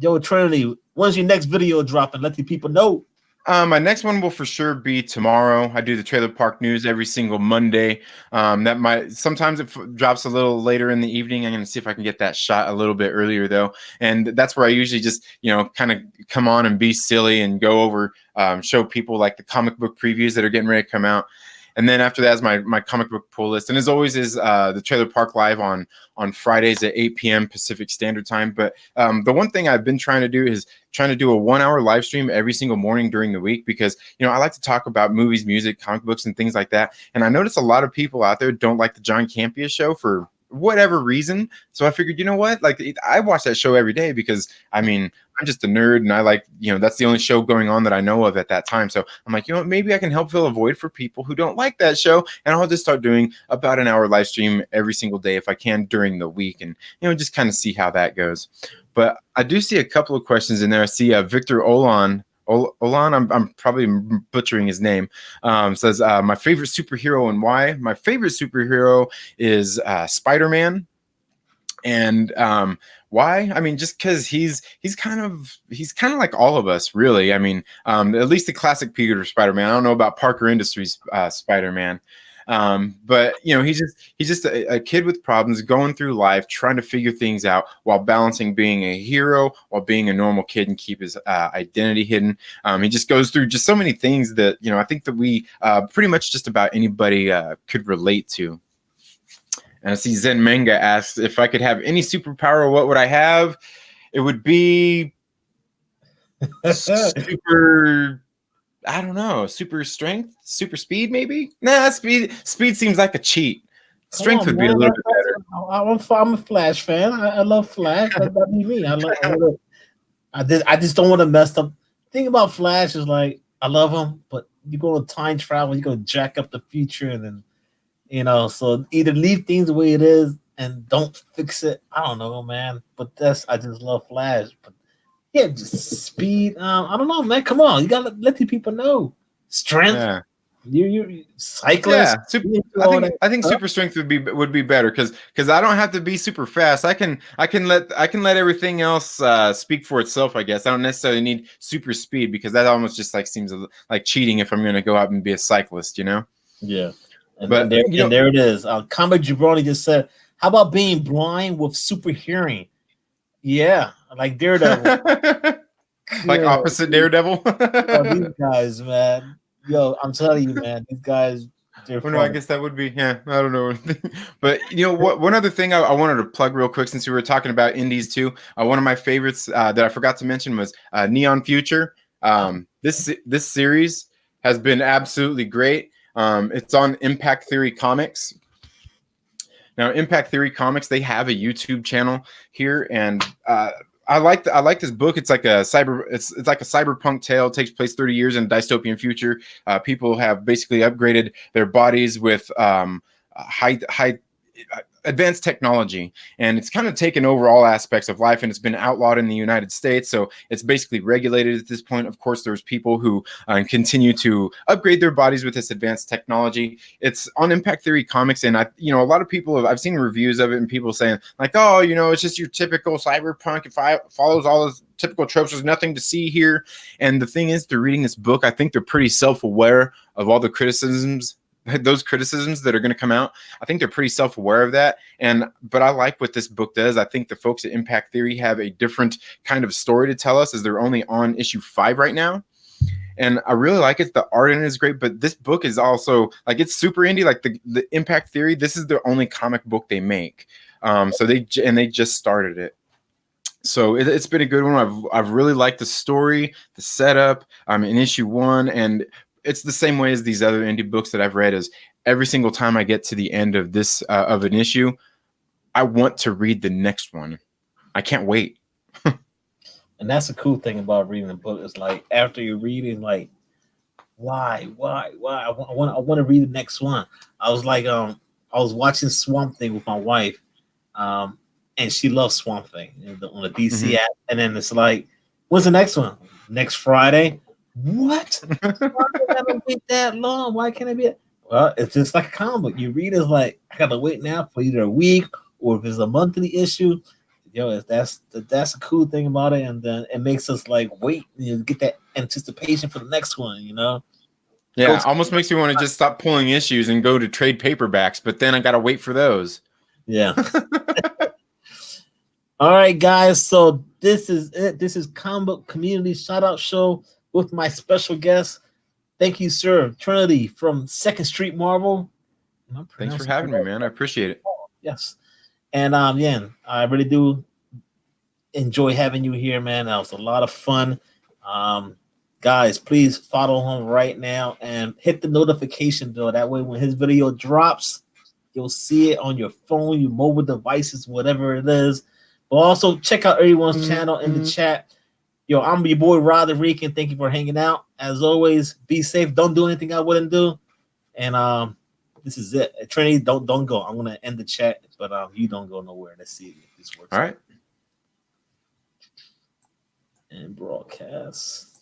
yo, Trinity, when's your next video dropping? Let the people know. My next one will for sure be tomorrow. I do the Trailer Park News every single Monday. That might sometimes it drops a little later in the evening. I'm going to see if I can get that shot a little bit earlier though, and that's where I usually just kind of come on and be silly and go over show people like the comic book previews that are getting ready to come out. And then after that is my comic book pull list. And as always is the Trailer Park Live on Fridays at 8 p.m. Pacific Standard Time. But the one thing I've been trying to do is trying to do a 1 hour live stream every single morning during the week because, I like to talk about movies, music, comic books, and things like that. And I notice a lot of people out there don't like the John Campea show for whatever reason. So I figured, you know what? Like I watch that show every day because I'm just a nerd and I like, that's the only show going on that I know of at that time. So I'm like, maybe I can help fill a void for people who don't like that show. And I'll just start doing about an hour live stream every single day if I can during the week and, just kind of see how that goes. But I do see a couple of questions in there. I see Victor Olan, I'm probably butchering his name, says, my favorite superhero and why. My favorite superhero is Spider-Man. And why? Just because he's kind of like all of us, really. At least the classic Peter Spider-Man. I don't know about Parker Industries Spider-Man. But he's just a kid with problems going through life, trying to figure things out while balancing being a hero while being a normal kid and keep his identity hidden. He just goes through just so many things that, I think that we pretty much just about anybody could relate to. And I see Zen Manga asks if I could have any superpower, what would I have? It would be super, I don't know, super strength, super speed, maybe? Nah, speed seems like a cheat. Strength would be a little bit better. I'm a Flash fan. I love Flash. That'd be me. I just don't want to mess up. The thing about Flash is like I love him, but you go to time travel, you go jack up the future, and then so either leave things the way it is and don't fix it. I don't know, man. But I just love Flash. But Yeah, just speed. I don't know, man. Come on, you gotta let the people know. Strength. Yeah. You cyclist. Yeah, You do I all think that I think stuff. super strength would be better because I don't have to be super fast. I can let everything else speak for itself. I guess I don't necessarily need super speed because that almost just like seems like cheating if I'm going to go out and be a cyclist, you know. Yeah, and But there you and know, there it is. Combat Jabroni just said, "How about being blind with super hearing?" Yeah, like Daredevil. like Good. opposite Daredevil. Yo, these guys, man. Yo, I'm telling you, man. These guys, they're Well, no, I funny. guess that would be, yeah, I don't know. But you know what? One other thing I wanted to plug real quick since we were talking about indies too. One of my favorites that I forgot to mention was Neon Future. This series has been absolutely great. It's on Impact Theory Comics. Now, Impact Theory Comics, they have a YouTube channel here, and I like this book. It's like it's like a cyberpunk tale. It takes place 30 years in a dystopian future. People have basically upgraded their bodies with high advanced technology, and it's kind of taken over all aspects of life, and it's been outlawed in the United States, so it's basically regulated at this point. Of course, there's people who continue to upgrade their bodies with this advanced technology. It's on Impact Theory Comics, and a lot of people I've seen reviews of it, and people saying like, oh, it's just your typical cyberpunk. It follows all those typical tropes. There's nothing to see here. And the thing is, they're reading this book. I think they're pretty self-aware of all the criticisms that are going to come out. I think they're pretty self-aware of that. But I like what this book does. I think the folks at Impact Theory have a different kind of story to tell us, as they're only on issue 5 right now. And I really like it. The art in it is great, but this book is also like, it's super indie. Like the Impact Theory, this is the only comic book they make. So they just started it. So it's been a good one. I've really liked the story, the setup. In issue 1, and it's the same way as these other indie books that I've read. Is every single time I get to the end of this of an issue, I want to read the next one. I can't wait. And that's the cool thing about reading a book. It's like after you read it, like, why? I want to read the next one. I was like, I was watching Swamp Thing with my wife, um, and she loves Swamp Thing on the DC Mhm. app. And then it's like, when's the next one? Next Friday. What? Why did I have to wait that long? Why can't it be? Well, it's just like a comic book. You read it's like, I gotta wait now for either a week or if it's a monthly issue. Yo, that's a cool thing about it, and then it makes us like wait, get that anticipation for the next one. Go Yeah, to almost makes me want to just stop pulling issues and go to trade paperbacks, but then I got to wait for those. yeah. All right, guys. So this is it. This is Comic Community Shout Out Show with my special guest. Thank you, sir, Trinity from Second Street Marvel. Am I Thanks for pronouncing that having me, right? man. I appreciate it. Yes. And yeah, I really do enjoy having you here, man. That was a lot of fun. Um, guys, please follow him right now and hit the notification bell. That way, when his video drops, you'll see it on your phone, your mobile devices, whatever it is. But also check out everyone's channel in the chat. Yo, I'm your boy Rod the Rican. Thank you for hanging out. As always, be safe. Don't do anything I wouldn't do. And this is it. Trinity, don't go. I'm gonna end the chat, but you don't go nowhere. Let's see if this works. All right. And broadcast.